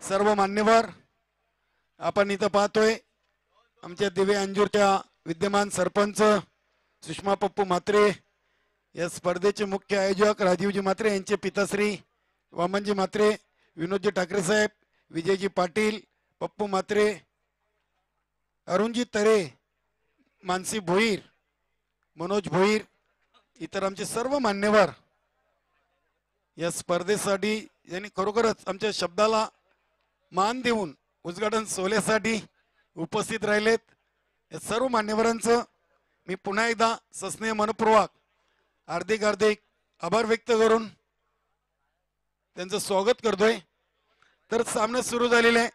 सर्व मान्यवर आपण इथं पाहतोय आमच्या दिवे अंजूरच्या विद्यमान सरपंच सुषमा पप्पू म्हात्रे, या स्पर्धेचे मुख्य आयोजक राजीवजी म्हात्रे यांचे पिताश्री वामनजी म्हात्रे, विनोदजी ठाकरे साहेब, विजयजी पाटील, पप्पू म्हात्रे, अरुणजी तरे, मानसी भोईर, मनोज भोईर, इतर आमचे सर्व मान्यवर या स्पर्धेसाठी यांनी खरोखरच आमच्या शब्दाला मान देऊन उद्घाटन सोहळ्यासाठी उपस्थित राहिलेत। या सर्व मान्यवरांचं मी पुन्हा एकदा सस्नेह मनपूर्वक हार्दिक आभार व्यक्त करून त्यांचं स्वागत करतोय। तर सामना सुरू झालेला आहे।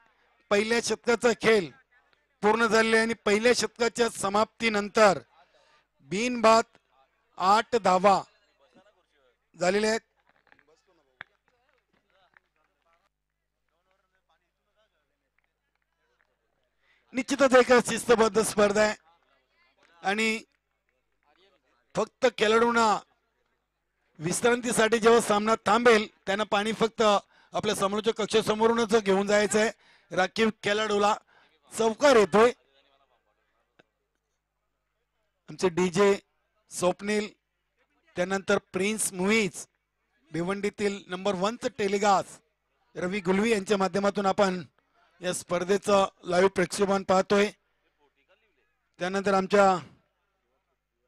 पहिल्या शतकाचा खेळ पूर्ण झालेला आहे आणि पहिल्या शतकाच्या समाप्तीनंतर बिनबाद 8 धावा झालेल्या आहेत। निश्चितच एक शिस्तबद्ध स्पर्धा आहे आणि फक्त खेळाडूंना विश्रांतीसाठी जेव्हा सामना थांबेल त्यांना पाणी फक्त आपल्या समोरच्या कक्षासमोरूनच घेऊन जायचं आहे। राखीव खेळाडूला चौकार येतोय। आमचे डीजे स्वप्नील, त्यानंतर प्रिन्स मुईज, भिवंडीतील नंबर 1 टेलिगास रवी गुलवी यांच्या माध्यमातून आपण या स्पर्धेचं लाईव्ह प्रक्षेपण पाहतोय। त्यानंतर आमच्या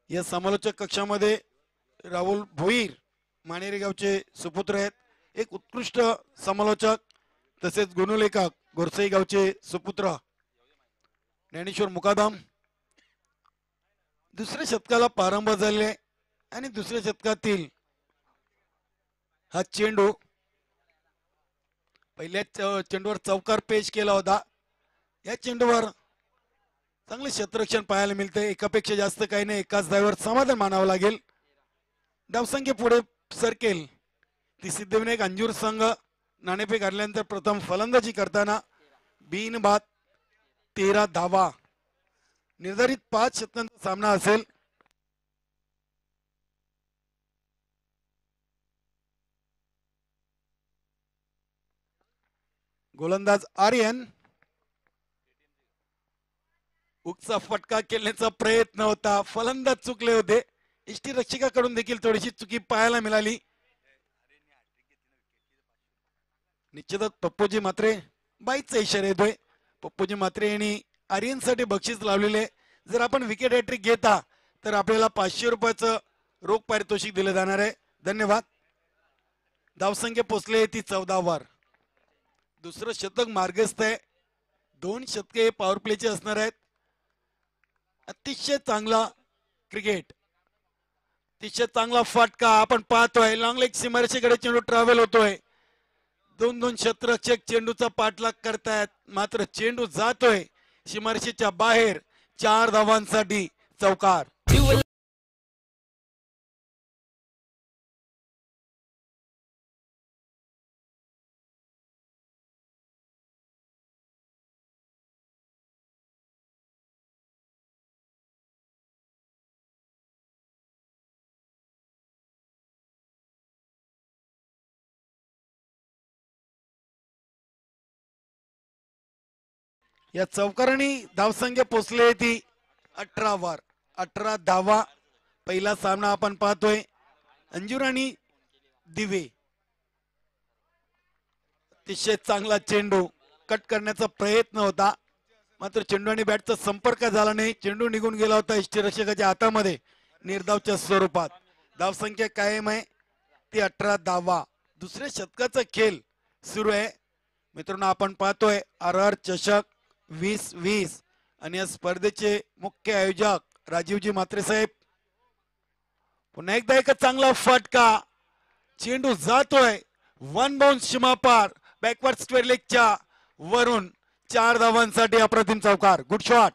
या समालोचक कक्षामध्ये राहुल भोईर मानेरी गावचे सुपुत्र आहेत, एक उत्कृष्ट समालोचक, तसेच गुणलेखक गोरसई गावचे सुपुत्र ज्ञानेश्वर मुकादम। दुसऱ्या शतकाला प्रारंभ झाले आणि दुसऱ्या शतकातील हा चेंडू पहिल्या चेंडूवर चौकार पेश केला होता। या चेंडूवर चांगले क्षेत्ररक्षण पाहायला मिळते। एकापेक्षा जास्त काही नाही, एकाच धावेवर समाधान मानावं लागेल। धावसंख्या पुढे सरकेल ती सिद्धविनायक अंजूर संघ नाणेफेक हरल्यानंतर प्रथम फलंदाजी करताना बिनबाद 13 धावा। निर्धारित 5 षटकांचा सामना असेल। गोलंदाज आर्यन, उगचा फटका खेळण्याचा प्रयत्न होता, फलंदाज चुकले होते। यष्टीरक्षकाकडून देखील थोडीशी चुकी पाहायला मिळाली। निश्चितच पप्पूजी म्हात्रे बाईचा इशारा येतोय। पप्पूजी म्हात्रे यांनी आर्यनसाठी बक्षीस लावलेले। जर आपण विकेट हॅट्रिक घेता तर आपल्याला 500 रुपयाचं रोख पारितोषिक दिले जाणार आहे। धन्यवाद। धावसंख्या पोचले ती 14 वर। दुसरं शतक मार्गस्थ आहे। 2 शतके पॉवर प्लेचे असणार आहेत। अतिशय चांगला क्रिकेट, अतिशय चांगला फटका आपण पाहतोय। लॉंग लेग सीमारेषेकडे चेंडू ट्रॅव्हल होतोय। 2 क्षेत्ररक्षक चेंडूचा पाठलाग करतायत, मात्र चेंडू जातोय सीमारेषेच्या बाहेर। 4 धावांसाठी चौकार। या चौकाराने धावसंख्या पोचले ती 18 वर। 18 धावा। पहिला सामना आपण पाहतोय अंजूर आणि दिवे। अतिशय चांगला चेंडू कट करण्याचा प्रयत्न होता, मात्र चेंडू आणि बॅटचा संपर्क झाला नाही। चेंडू निघून गेला होता यष्टीरक्षकाच्या हातामध्ये निर्धावच्या स्वरूपात। धावसंख्या कायम आहे ती 18 धावा। दुसऱ्या शतकाचा खेळ सुरू आहे मित्रांनो। आपण पाहतोय RR चषक 2020 आणि या स्पर्धेचे मुख्य आयोजक राजीवजी म्हात्रे साहेब। पुन्हा एकदा एक चांगला फटका, चेंडू जातोय 1 बाउंस सीमापार बॅकवर्ड स्क्वेअर लेगच्या वरून। 4 धावांसाठी अप्रतिम चौकार। Good shot.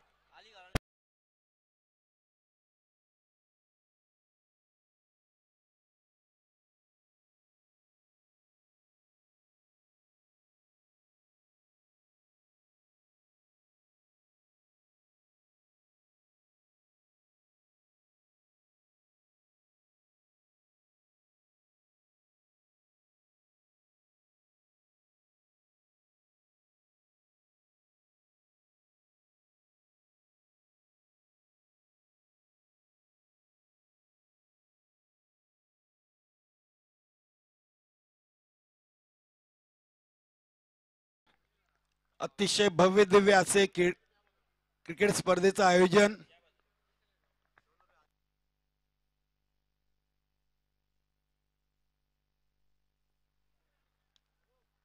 अतिशय भव्य दिव्य असे क्रिकेट स्पर्धेचं आयोजन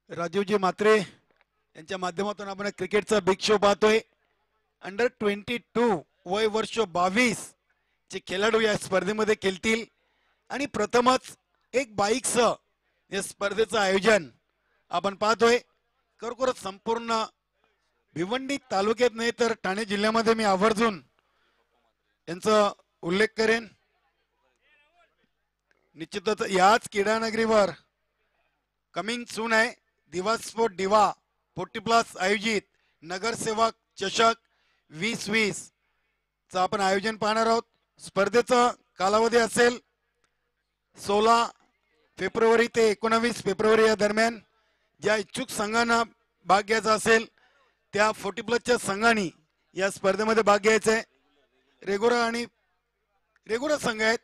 राजीवजी म्हात्रे यांच्या माध्यमातून आपण क्रिकेटचा बिग शो पाहतोय। अंडर 22 वय वर्ष 22 चे खेळाडू या स्पर्धेमध्ये खेळतील आणि प्रथमच एक बाईकसह या स्पर्धेचं आयोजन आपण पाहतोय। खरोखरच संपूर्ण भिवंडी तालुक्यात नाही तर ठाणे जिल्ह्यामध्ये मी आवर्जून यांचा उल्लेख करेन। निश्चितच याच क्रीडानगरीवर कमिंग सून आहे दिवस फॉर दिवा 40+ आयोजित नगरसेवक चषक 2020 चा आपण आयोजन पाहणार आहोत। स्पर्धेचा कालावधी असेल 16 फेब्रुवारी ते 19 फेब्रुवारी या दरम्यान। ज्या इच्छुक संघांना भाग घ्यायचा असेल त्या 40+ संघांनी या स्पर्धेमध्ये भाग घ्यायचा आहे। रेगुलर संघ आहेत,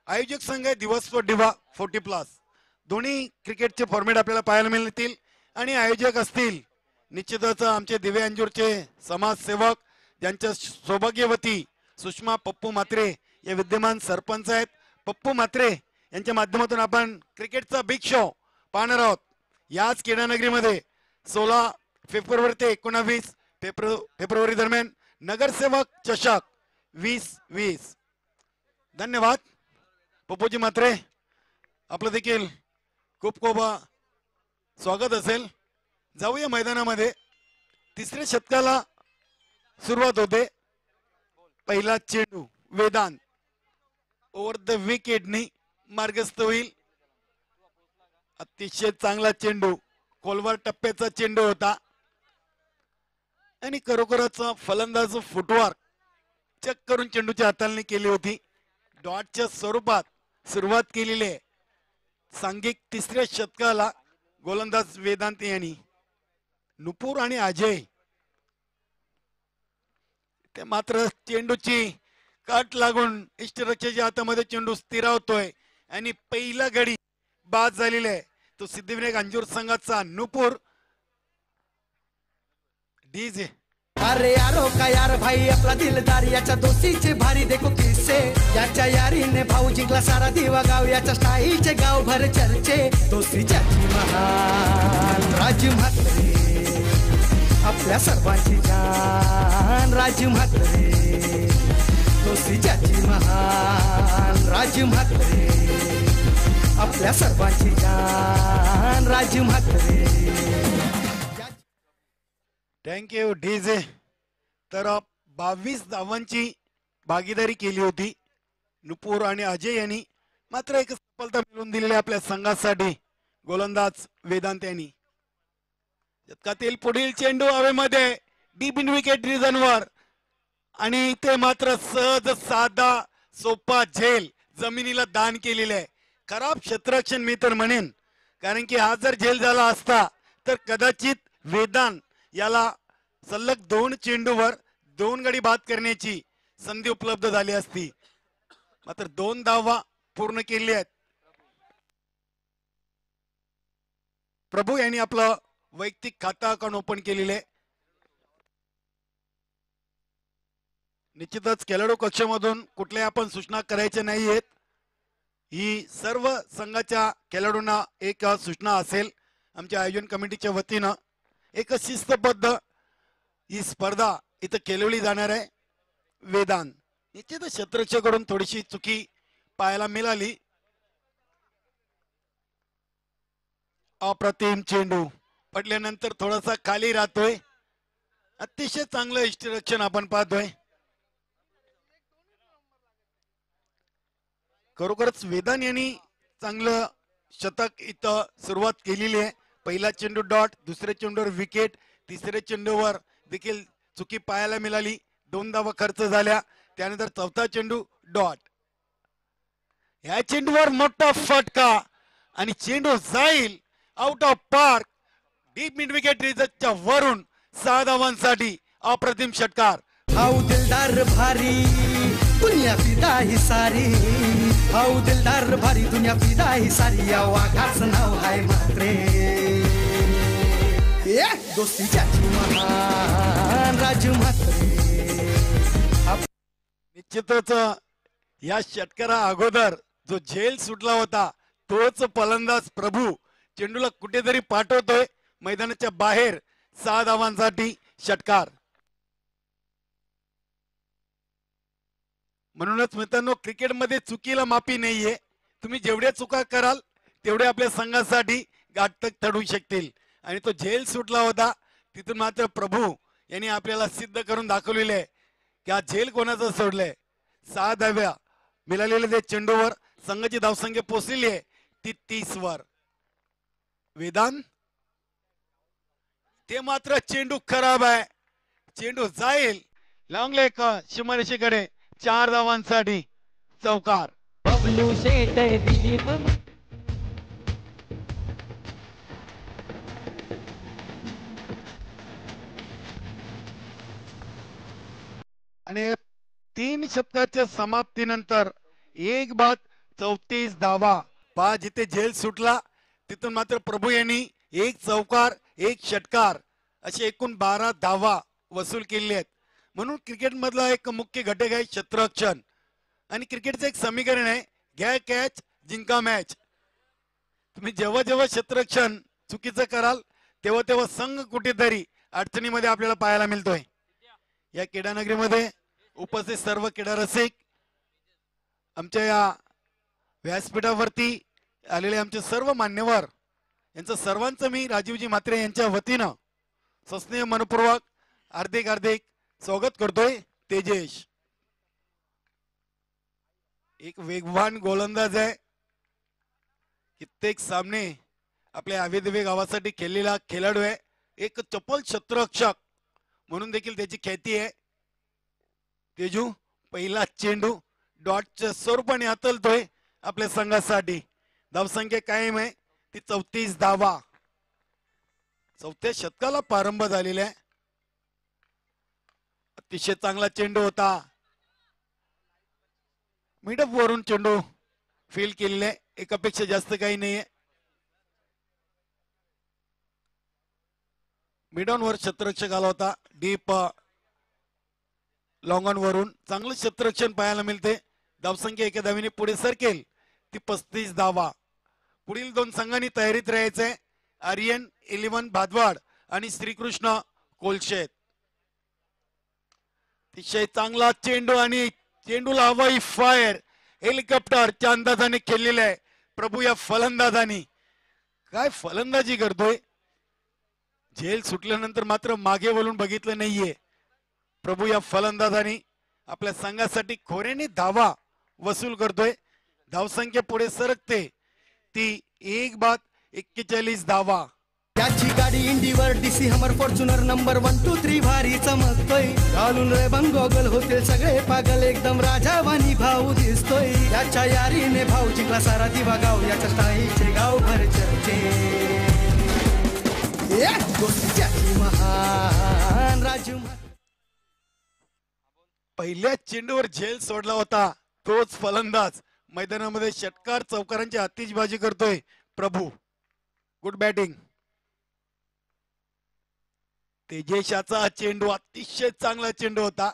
आयोजक संघ आहे दिवस फॉर दिवा 40+। दोन्ही क्रिकेटचे फॉर्मॅट आपल्याला पाहायला मिळतील आणि आयोजक असतील निश्चितच आमचे दिवे अंजूरचे समाजसेवक ज्यांच्या सौभाग्यवती सुषमा पप्पू म्हात्रे या विद्यमान सरपंच आहेत। पप्पू म्हात्रे यांच्या माध्यमातून आपण क्रिकेटचा बिग शो पाहणार आहोत याच क्रीडानगरीमध्ये 16 फेब्रुवारी ते 19 फेब्रुवारी दरम्यान नगरसेवक चषक 2020। धन्यवाद पप्पूजी म्हात्रे, आपलं देखील खूप खूप स्वागत असेल। जाऊया मैदानामध्ये। तिसऱ्या षटकाला सुरुवात होते। पहिला चेंडू वेदांत ओव्हर द विकेटनी मार्गस्थ होईल। अतिशय चांगला चेंडू खोलवर टप्प्याचा चेंडू होता आणि खरोखरच फलंदाज फुटवर्क चेक करून चेंडूची हाताळणी केली होती। डॉटच्या स्वरूपात सुरुवात केलेली आहे सांघिक तिसऱ्या षटकाला गोलंदाज वेदांत यांनी। नुपूर आणि अजय ते मात्र चेंडूची काट लागून इष्टरक्षाच्या हातामध्ये चेंडू स्थिरावतोय आणि पहिला गडी बाद झालेला आहे तो सिद्धिविनायक अंजूर संघाचा नुपूर। डीजे अरे यारो का यार भाई आपला दिलदार याच्या दोस्तीचे भारी देखो किस्से याच्या यारीने भाऊ जिंकला सारा दिवा गाव याच्या स्टाईलचे गाव भर चर्चे दोस्तीच्या महान राजू म्हात्रे आपल्या सर्वांची जान राजू म्हात्रे दोस्तीच्या महान राजू म्हात्रे आपल्या सर्वांची जान राजू म्हात्रे। Thank you DJ. तर 22 धावांची भागीदारी केली होती नुपूर आणि अजय यांनी, मात्र एक सफलता मिळवून दिलेली आपल्या संघासाठी गोलंदाज वेदांत यांनी। शतकातील पुढील चेंडू हवेमध्ये डीप इन विकेट रिजनवर आणि ते मात्र सहज साधा सोपा झेल जमिनीला दान केलेले आहे। खराब क्षेत्ररक्षण मी तर म्हणेन, कारण की हा जर झेल झाला असता तर कदाचित वेदांत याला सलग 2 चेंडूवर 2 गडी बाद करण्याची संधी उपलब्ध झाली असती, मात्र 2 धावा पूर्ण केली आहेत। प्रभू यांनी आपलं वैयक्तिक खातं अकाउंट ओपन केलेले आहे। निश्चितच खेळाडू कक्षामधून कुठल्या आपण सूचना करायच्या नाही आहेत। ही सर्व संघाच्या खेळाडूंना एक सूचना असेल आमच्या आयोजन कमिटीच्या वतीनं। एक शिस्तबद्ध ही स्पर्धा इथं खेळवली जाणार आहे। वेदांत निश्चितच क्षेत्ररक्षकाकडून थोडीशी चुकी पाहायला मिळाली। अप्रतिम चेंडू पडल्यानंतर थोडासा खाली राहतोय। अतिशय चांगलं इष्टरक्षण आपण पाहतोय। खरोखरच वेदांत यांनी चांगलं शतक इथं सुरुवात केलेली आहे। पहिला चेंडू डॉट, दुसऱ्या चेंडूवर विकेट, तिसऱ्या चेंडूवर देखील चुकी पाहायला मिळाली, 2 धावा खर्च झाल्या। त्यानंतर चौथा चेंडू डॉट, या चेंडूवर मोठा फटका आणि चेंडू जाईल out of park. Deep mid wicket रिजनच्या वरून 6 धावांसाठी अप्रतिम षटकार। हाऊ दिलदार भारी दुनिया फिदा ही सारी, हाऊ दिलदार भारी दुनिया फिदा ही सारी, या वाघाचं नाव हाय म्हात्रे ए दोस्तीची महान राजू म्हात्रे. निश्चितच या षटकारा अगोदर जो झेल सुटला होता तोच फलंदाज प्रभू चेंडूला कुठेतरी पाठवतोय मैदानाच्या बाहेर 6 धावांसाठी षटकार. म्हणूनच मित्रांनो क्रिकेटमध्ये चुकीला माफी नाहीये. तुम्ही जेवढ्या चुका कराल तेवढे आपल्या संघासाठी घातक ठरू शकतील. आणि तो झेल सुटला होता तिथून मात्र प्रभू यांनी आपल्याला सिद्ध करून दाखवलेले आहे की हा झेल कोणाचा सोडलाय. 6 धाव्या मिळालेल्या त्या चेंडूवर संघाची धावसंख्या पोहोचलेली आहे ती 30 वर. वेदांत ते मात्र चेंडू खराब आहे. चेंडू जाईल लॉंग लेग सीमारेषेकडे 4 धावांसाठी चौकार. बबलू शेट दिलीप आणि 3 षटकाच्या समाप्तीनंतर एक बाद 34 धावा. पहा जिथे झेल सुटला तिथून मात्र प्रभू यांनी एक चौकार एक षटकार असे एकूण 12 धावा वसूल केले आहेत. म्हणून क्रिकेट मधला एक मुख्य घटक आहे क्षेत्ररक्षण. आणि क्रिकेटचं एक समीकरण आहे घ्या कॅच जिंका मॅच. तुम्ही जेव्हा जेव्हा क्षेत्ररक्षण चुकीचं कराल तेव्हा तेव्हा संघ कुठेतरी अडचणीमध्ये आपल्याला पाहायला मिळतोय. या क्रीडानगरीमध्ये उपस्थित सर्व क्रीडा रसिक आमच्या या व्यासपीठावरती आलेले आमचे सर्व मान्यवर यांचं सर्वांचं मी राजीवजी म्हात्रे यांच्या वतीनं सस्नेह मनपूर्वक हार्दिक हार्दिक स्वागत करतोय. तेजेश एक वेगवान गोलंदाज आहे. कित्येक सामने आपल्या आवेदवे गावासाठी खेळलेला खेळाडू आहे. एक चपल क्षेत्ररक्षक म्हणून देखील त्याची ख्याती आहे. तेजू पहिला चेंडू डॉटच्या स्वरूपाने हातलतोय आपल्या संघासाठी. धावसंख्या कायम आहे ती 34 धावा. 4थ्या षटकाला प्रारंभ झालेला आहे. अतिशय चांगला चेंडू होता. मिडअप वरून चेंडू फील केलेला आहे. एकापेक्षा जास्त काही नाहीये. मिडॉन वर क्षेत्ररक्षक आला होता. डीप लॉंग ऑन वरून चांगलं क्षेत्ररक्षण पाहायला मिळते. धावसंख्या एका धावीने पुढे सरकेल ती 35 धावा. पुढील 2 संघांनी तयारीत राहायचंय. आर्यन 11 भादवाड आणि श्रीकृष्ण कोलशेत. अतिशय चांगला चेंडू आणि चेंडूला हवाई फायर हेलिकॉप्टरच्या अंदाजाने खेळलेला आहे प्रभू. या फलंदाजानी काय फलंदाजी करतोय. झेल सुटल्यानंतर मात्र मागे वळून बघितलं नाहीये. प्रभू या फलंदाजानी आपल्या संघासाठी खोऱ्याने धावा वसूल करतोय. धावसंख्या पुढे सरकते ती 1 बाद 41 धावा. त्याची गाडी इंडिवर डीसी हमर फॉर्च्युनर नंबर 1 2 3 भारी चमकतोय. घालून रेबन गोगल होतील सगळे पागल एकदम राजावानी भाऊ दिसतोय. याच्या यारीने भाऊ जिंकला सारा दिवा गाव. याच्या स्टाईलचे गावभर चर्चे. दोस्तीची महान राजू. पहिल्या चेंडूवर झेल सोडला होता तोच फलंदाज मैदानामध्ये षटकार चौकारांची आतिषबाजी करतोय प्रभू. Good batting. तेजेशाचा चेंडू अतिशय चांगला चेंडू होता.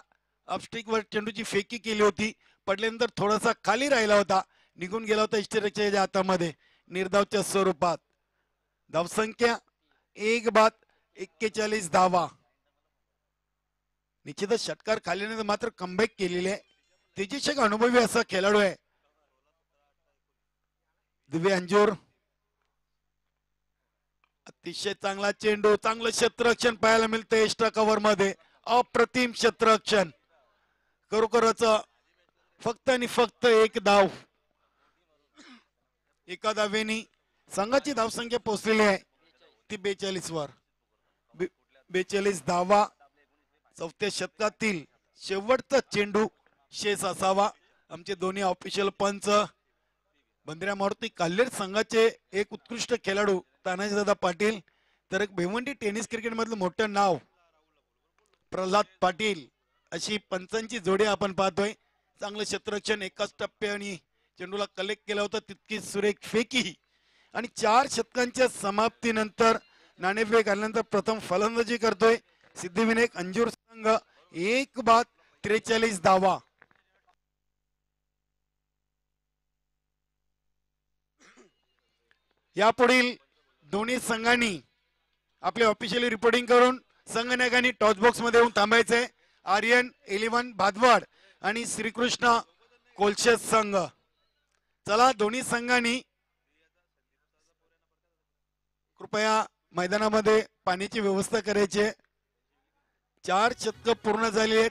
अपस्टिक वर चेंडूची फेकी केली होती. पडल्यानंतर थोडासा खाली राहिला होता. निघून गेला होता इष्टरक्षकाच्या हातामध्ये निर्धावच्या स्वरूपात. धावसंख्या 1 बाद 41 धावा. निश्चितच षटकार खाल्यानंतर मात्र कमबॅक केलेले आहे. तेजेश एक अनुभवी असा खेळाडू आहे. दिव्य अंजूर अतिशय चांगला चेंडू. चांगलं क्षेत्ररक्षण पाहायला मिळतं एक्स्ट्रा कव्हर मध्ये. अप्रतिम क्षेत्ररक्षण. खरोखरच फक्त आणि फक्त 1 धाव. एका धावेनी संघाची धावसंख्या पोहोचलेली आहे ती 42 वर. 42 धावा. 4थ्या षटकातील शेवटचा चेंडू शेष असावा. आमचे दोन्ही ऑफिशियल पंच बंद्र्या मारुती काल्हेर संघाचे एक उत्कृष्ट खेळाडू तानाजीदादा पाटील, तर एक भिवंडी टेनिस क्रिकेट मधलं मोठं नाव प्रल्हाद पाटील, अशी पंचांची जोडी आपण पाहतोय. चांगलं क्षेत्ररक्षण एकाच टप्प्याने चेंडूला कलेक्ट केला होता. तितकी सुरेख फेकी आणि 4 षटकांच्या समाप्तीनंतर नाणेफेक आल्यानंतर प्रथम फलंदाजी करतोय सिद्धिविनायक अंजूर संघ. 1 बाद 43 धावा. यापुढील दोन्ही संघांनी आपले ऑफिशियली रिपोर्टिंग करून संघनायकांनी टॉस बॉक्स मध्ये येऊन थांबायचंय. आर्यन 11 भादवाड आणि श्रीकृष्ण कोलशे संघ. चला दोन्ही संघांनी कृपया मैदानामध्ये पाण्याची व्यवस्था करायची आहे. 4 षटक पूर्ण झाली आहेत.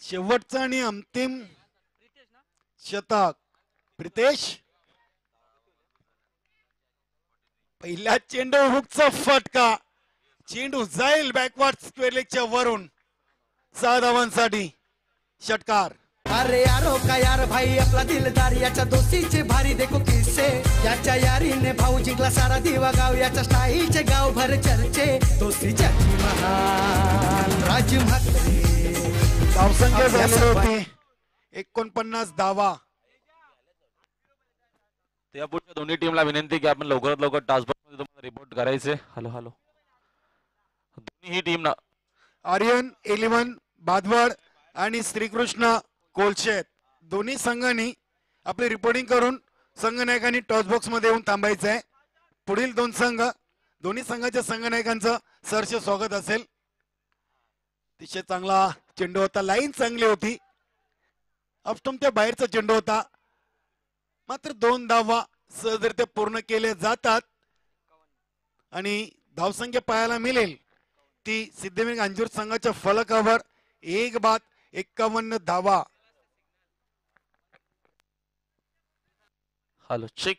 शेवटचा आणि अंतिम शतक प्रितेश. पहिल्या चेंडू हुकचा फटका. चेंडू जाईल बॅकवर्ड स्क्वेअर लेगच्या वरून. 6 धावांसाठी षटकार. अरे यारो का यार भाई आपला दिलदार याच्या दोस्तीचे भारी देखो किस्से. याच्या यारीने भाऊ जिंकला सारा दिवा गाव. याच्या स्टाईलचे गाव भर चर्चे. दोस्तीच्या महान राज म्हात्रे. धावसंख्या झाली होती 49 धावा. त्यापुढच्या दोन्ही टीमला विनंती की आपण लवकरात लवकर टास्कबॉक्स मध्ये तुम्हाला रिपोर्ट करायचे. Hello hello. दोन्ही टीम ना आर्यन 11 भादवाड आणि श्रीकृष्ण कोलशेत दोन्ही संघांनी आपली रिपोर्टिंग करून संघनायकांनी टॉस बॉक्स मध्ये येऊन थांबायचं आहे. पुढील दोन्ही संघाच्या संघनायकांचं सहर्ष स्वागत असेल. अतिशय चांगला चेंडू होता. लाईन चांगली होती. ऑफस्टंपच्या बाहेरचा चेंडू होता. मात्र 2 धावा सहजरित्या पूर्ण केले जातात आणि धावसंख्या पाहायला मिळेल ती सिद्धिविनायक अंजूर संघाच्या फलकावर. 1 बाद 51 धावा. Hello check.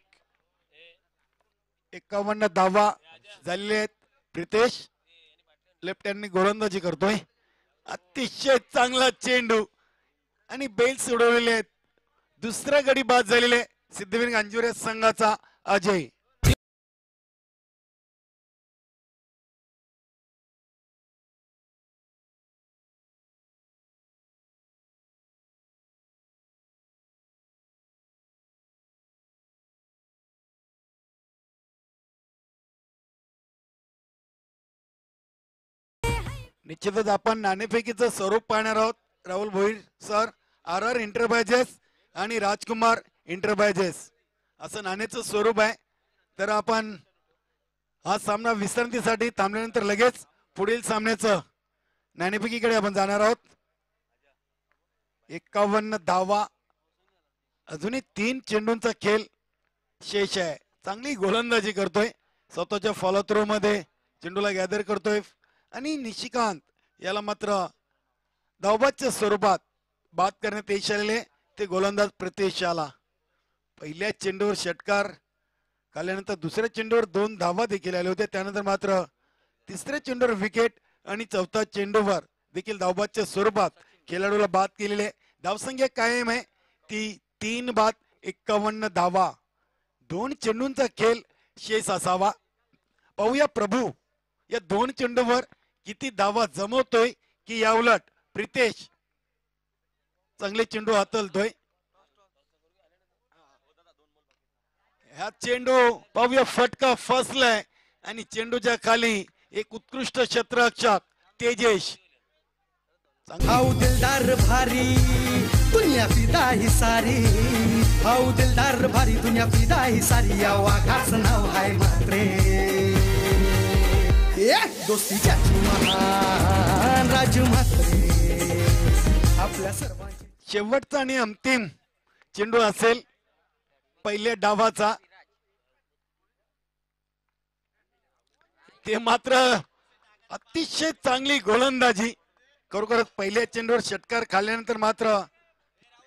51 धावा झालेले आहेत. प्रितेश लेफ्ट हँडने गोलंदाजी करतोय. अतिशय चांगला चेंडू आणि बेल्स उडवलेले आहेत. दुसरा गडी बाद झालेले सिद्धिविनायक अंजूर संघाचा अजय. निश्चितच आपण नाणेफेकीचं स्वरूप पाहणार आहोत. Rahul Bhoir sir, RR enterprises आणि राजकुमार एंटरप्राइजेस असं नाण्याचं स्वरूप आहे. तर आपण हा सामना विश्रांतीसाठी थांबल्यानंतर लगेच पुढील सामन्याचं नाणेफेकीकडे आपण जाणार आहोत. 51 धावा. अजूनही 3 चेंडूंचा खेळ शेष आहे. चांगली गोलंदाजी करतोय. स्वतःच्या फॉलो थ्रो मध्ये चेंडूला गॅदर करतोय आणि निशिकांत याला मात्र धावबादच्या स्वरूपात बाद करण्यात यश आलेले. ते गोलंदाज प्रितेश आला. पहिल्या चेंडूवर षटकार काढल्यानंतर दुसऱ्या चेंडूवर 2 धावा देखील आल्या होत्या. त्यानंतर मात्र तिसऱ्या चेंडूवर विकेट आणि चौथ्या चेंडूवर देखील धावबादच्या स्वरूपात खेळाडूला बाद केलेले. धावसंख्या कायम आहे ती 3 बाद 51 धावा. 2 चेंडूंचा खेळ शेष असावा. पाहूया प्रभू या 2 चेंडूवर किती धावा जमवतोय की या उलट प्रितेश चांगले चेंडू हातलतोय. हा चेंडू पाहूया फटका फसलाय आणि चेंडूच्या खाली एक उत्कृष्ट क्षेत्ररक्षक तेजेश. हाऊ दिलदार भारी दुनिया फिदा ही सारी. हाऊ दिलदार भारी दुनिया फिदा ही सारी. या वाघाचं नाव आहे म्हात्रे. दोस्तीच्या महान राज म्हात्रे. या सर्वांची शेवटचा आणि अंतिम चेंडू असेल पहिल्या डावाचा. ते मात्र अतिशय चांगली गोलंदाजी. खरोखरच पहिल्या चेंडूवर षटकार खाल्ल्यानंतर मात्र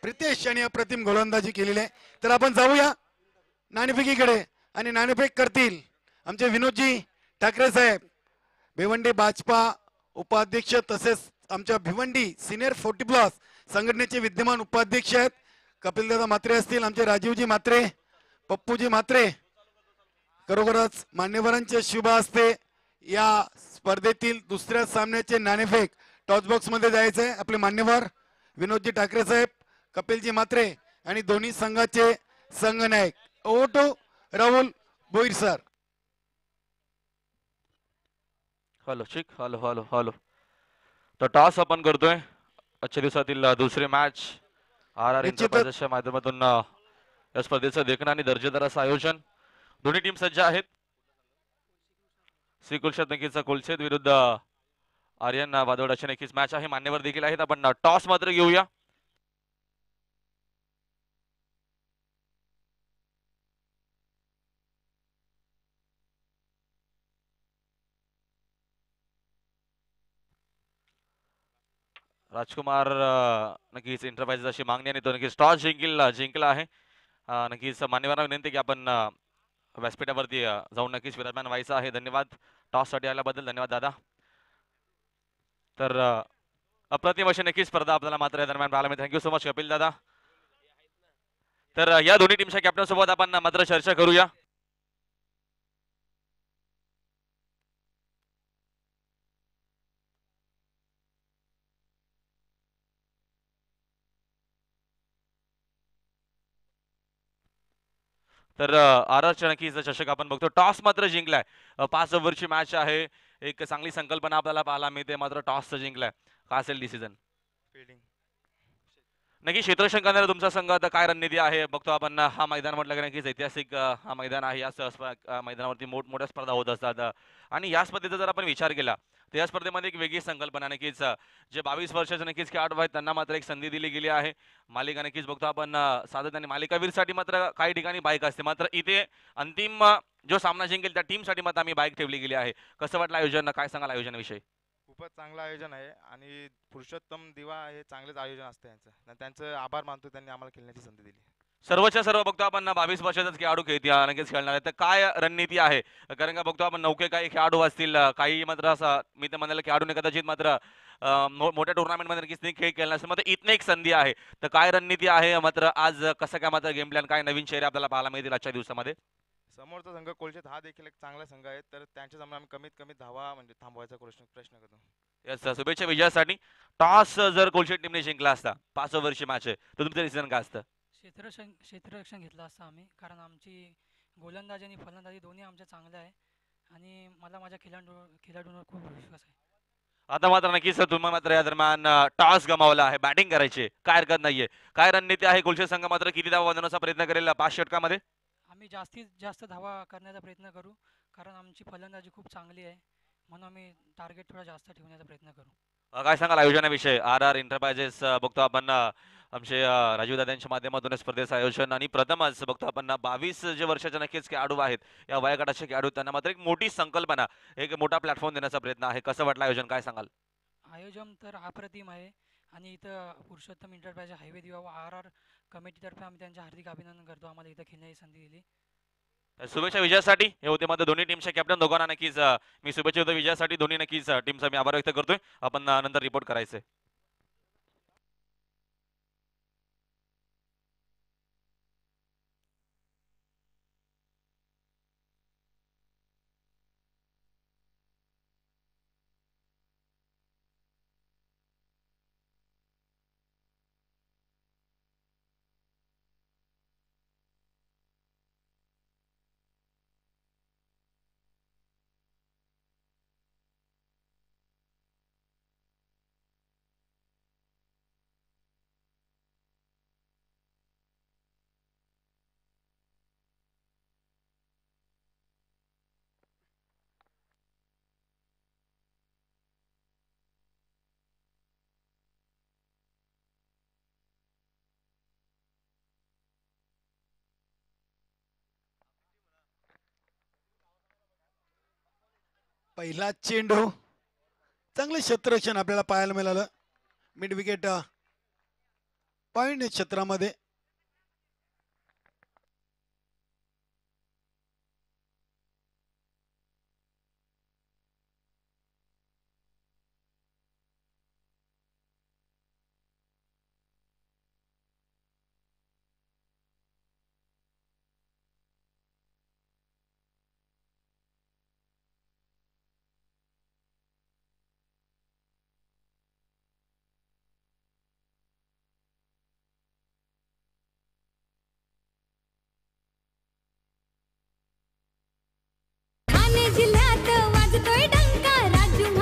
प्रितेश आणि अप्रतिम गोलंदाजी केलेली आहे. तर आपण जाऊया नाणेफेकीकडे आणि नाणेफेक करतील आमचे विनोदजी ठाकरे साहेब, भिवंडी भाजपा उपाध्यक्ष, तसेच आमच्या भिवंडी सिनियर 40+ संघटनेचे विद्यमान उपाध्यक्ष आहेत कपिलदादा म्हात्रे असतील, आमचे राजीवजी म्हात्रे, पप्पूजी म्हात्रे. खरोखरच मान्यवरांचे शुभ हस्ते या स्पर्धेतील दुसऱ्या सामन्याचे नाणेफेक टॉस बॉक्स मध्ये जायचंय. आपले मान्यवर विनोदजी ठाकरे साहेब, कपिलजी म्हात्रे आणि दोन्ही संघाचे संघनायक. ओटो राहुल बोईर सर. हॅलो शिक, हॅलो हॅलो हॅलो. तर टॉस आपण करतोय. आजच्या दिवसातील दुसरी मॅच आर आर निश्चितच. एंटरप्राइजेसच्या माध्यमातून या स्पर्धेचं देखणं आणि दर्जेदार असं आयोजन. दोन्ही टीम सज्ज आहेत. श्रीकुलशेत नक्कीच कुलशेत विरुद्ध आर्यन वादवड अशी नक्कीच मॅच आहे. मान्यवर देखील आहेत. आपण टॉस मात्र घेऊया. राजकुमार नक्कीच एंटरप्राइजेस अशी मागणी आणि तो नक्कीच टॉस जिंकला आहे. नक्कीच मान्यवरांना विनंती की आपण व्यासपीठावरती जाऊन नक्कीच विराजमान व्हायचं आहे. धन्यवाद टॉस साठी आल्याबद्दल. धन्यवाद दादा. तर अप्रतिम अशी नक्कीच स्पर्धा आपल्याला मात्र या दरम्यान पाहायला मिळते. थँक्यू सो मच कपिल दादा. तर या दोन्ही टीमच्या कॅप्टन सोबत आपण मात्र चर्चा करूया. तर आर आर नक्कीच चषक आपण बघतो. टॉस मात्र जिंकलाय. 5 ओव्हरची मॅच आहे. एक चांगली संकल्पना आपल्याला पाहायला मिळते. मात्र टॉस जिंकलाय. काय असेल डिसिजन? नक्की क्षेत्ररक्षण करणारा तुमचा संघ आता काय रणनीती आहे बघतो आपण. हा मैदान म्हटलं की नक्कीच ऐतिहासिक हा मैदान आहे. या मैदानावरती मोठमोठ्या स्पर्धा होत असतात आणि या स्पर्धेचा जर आपण विचार केला तर या स्पर्धेमध्ये एक वेगळी संकल्पना नक्कीच जे 22 वर्षाचे नक्कीच खेळाडू आहेत त्यांना मात्र एक संधी दिली गेली आहे. मालिका नक्कीच बघतो आपण सातत्याने मालिकावीरसाठी मात्र काही ठिकाणी बाईक असते. मात्र इथे अंतिम जो सामना जिंकेल त्या टीमसाठी मात्र आम्ही बाईक ठेवली गेली आहे. कसं वाटलं आयोजन? काय सांगाल आयोजनाविषयी? खूपच चांगलं आयोजन आहे आणि पुरुषोत्तम दिवा हे चांगलेच आयोजन असतं यांचं आणि त्यांचं आभार मानतो त्यांनी आम्हाला खेळण्याची संधी दिली. सर्वच्या सर्व बघतो आपण 22 वर्षाचाच खेळाडू नक्कीच खेळणार आहे. तर काय रणनीती आहे? कारण का बघतो आपण नौके काही खेळाडू असतील, काही मात्र असं मी तर म्हणाल खेळाडूने कदाचित मात्र मोठ्या टुर्नामेंट मध्ये नक्कीच खेळ खेळणार असेल. मात्र इथनं एक संधी आहे. तर काय रणनीती आहे मात्र आज? कसं काय मात्र गेम प्लॅन? काय नवीन चेहरे आपल्याला पाहायला मिळतील आजच्या दिवसामध्ये? समोरचा संघ कोलशेत हा देखील एक चांगला संघ आहे तर त्यांच्या सामने आम्ही कमीत कमी धावा म्हणजे थांबवायचा प्रयत्न करतो. येस, शुभेच्छा विजयासाठी. टॉस जर कोलशेत टीमने जिंकला असता, 5 ओव्हरची मॅच आहे, तर तुमचं डिसिजन काय असतं? क्षेत्ररक्षण घेतलं असतं आम्ही, कारण आमची गोलंदाजी आणि फलंदाजी दोन्ही आमच्या चांगल्या आहे आणि मला माझ्या खेळाडूंवर खूप विश्वास आहे. आता मात्र नक्कीच तुम्ही मात्र या दरम्यान टॉस गमावला आहे. बॅटिंग करायची काय हरकत नाहीये. काय रणनीती आहे? कोलशेत संघ मात्र किती धावा बनवण्याचा प्रयत्न करेल 5 षटकामध्ये? आम्ही जास्तीत जास्त धावा करण्याचा प्रयत्न करू, कारण आमची फलंदाजी खूप चांगली आहे, म्हणून आम्ही टार्गेट थोडा जास्त ठेवण्याचा प्रयत्न करू. काय सांगाल आयोजनाविषयी? आर आर एंटरप्राइजेस बघतो आपण आमचे राजीव दादांच्या माध्यमातून स्पर्धेचं आयोजन आणि प्रथमच बघतो आपण 22 जे वर्षाचे नक्कीच खेळाडू आहेत या वयोगटाचे खेळाडू त्यांना मात्र एक मोठी संकल्पना, एक मोठा प्लॅटफॉर्म देण्याचा प्रयत्न आहे. कसं वाटलं आयोजन? काय सांगाल? आयोजन तर अप्रतिम आहे आणि इथं पुरुषोत्तम एंटरप्राइज हायवे दिवा आर आर कमिटीतर्फे आम्ही त्यांचे हार्दिक अभिनंदन करतो. आम्हाला इथं खेळण्याची संधी दिली. शुभेच्छा विजयासाठी. हे होते मात्र दोन्ही टीमचे कॅप्टन. दोघांना नक्कीच मी शुभेच्छा देतो विजयासाठी. दोन्ही नक्कीच टीमचा मी आभार व्यक्त करतोय. आपण नंतर रिपोर्ट करायचंय. पहिला चेंडू, चांगलं क्षेत्ररक्षण आपल्याला पाहायला मिळालं. मिड विकेट पॉइंट क्षेत्रामध्ये. ठाणे जिल्ह्यात वाजतोय डंका राजू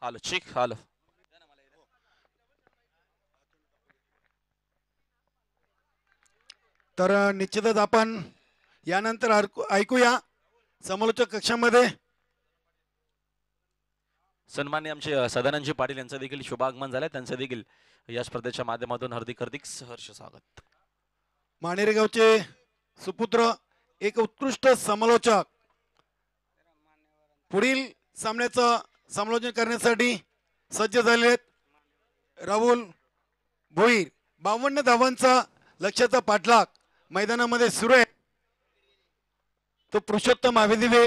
हालो चिक हालो. तर निश्चितच आपण यानंतर ऐकूया समालोचक कक्षामध्ये. सन्मान्य आमचे सदानंदजी पाटील यांचं देखील शुभागमन झालंय. त्यांचं देखील या स्पर्धेच्या माध्यमातून हार्दिक सहर्ष स्वागत. माणेरगावचे सुपुत्र, एक उत्कृष्ट समालोचक, पुढील सामन्याचं समालोचन करण्यासाठी सज्ज झाले आहेत. राहुल भोईर. 52 धावांचा लक्ष्याचा पाठलाग मैदानामध्ये सुरू आहे. तो पुरुषोत्तम आवेदिवे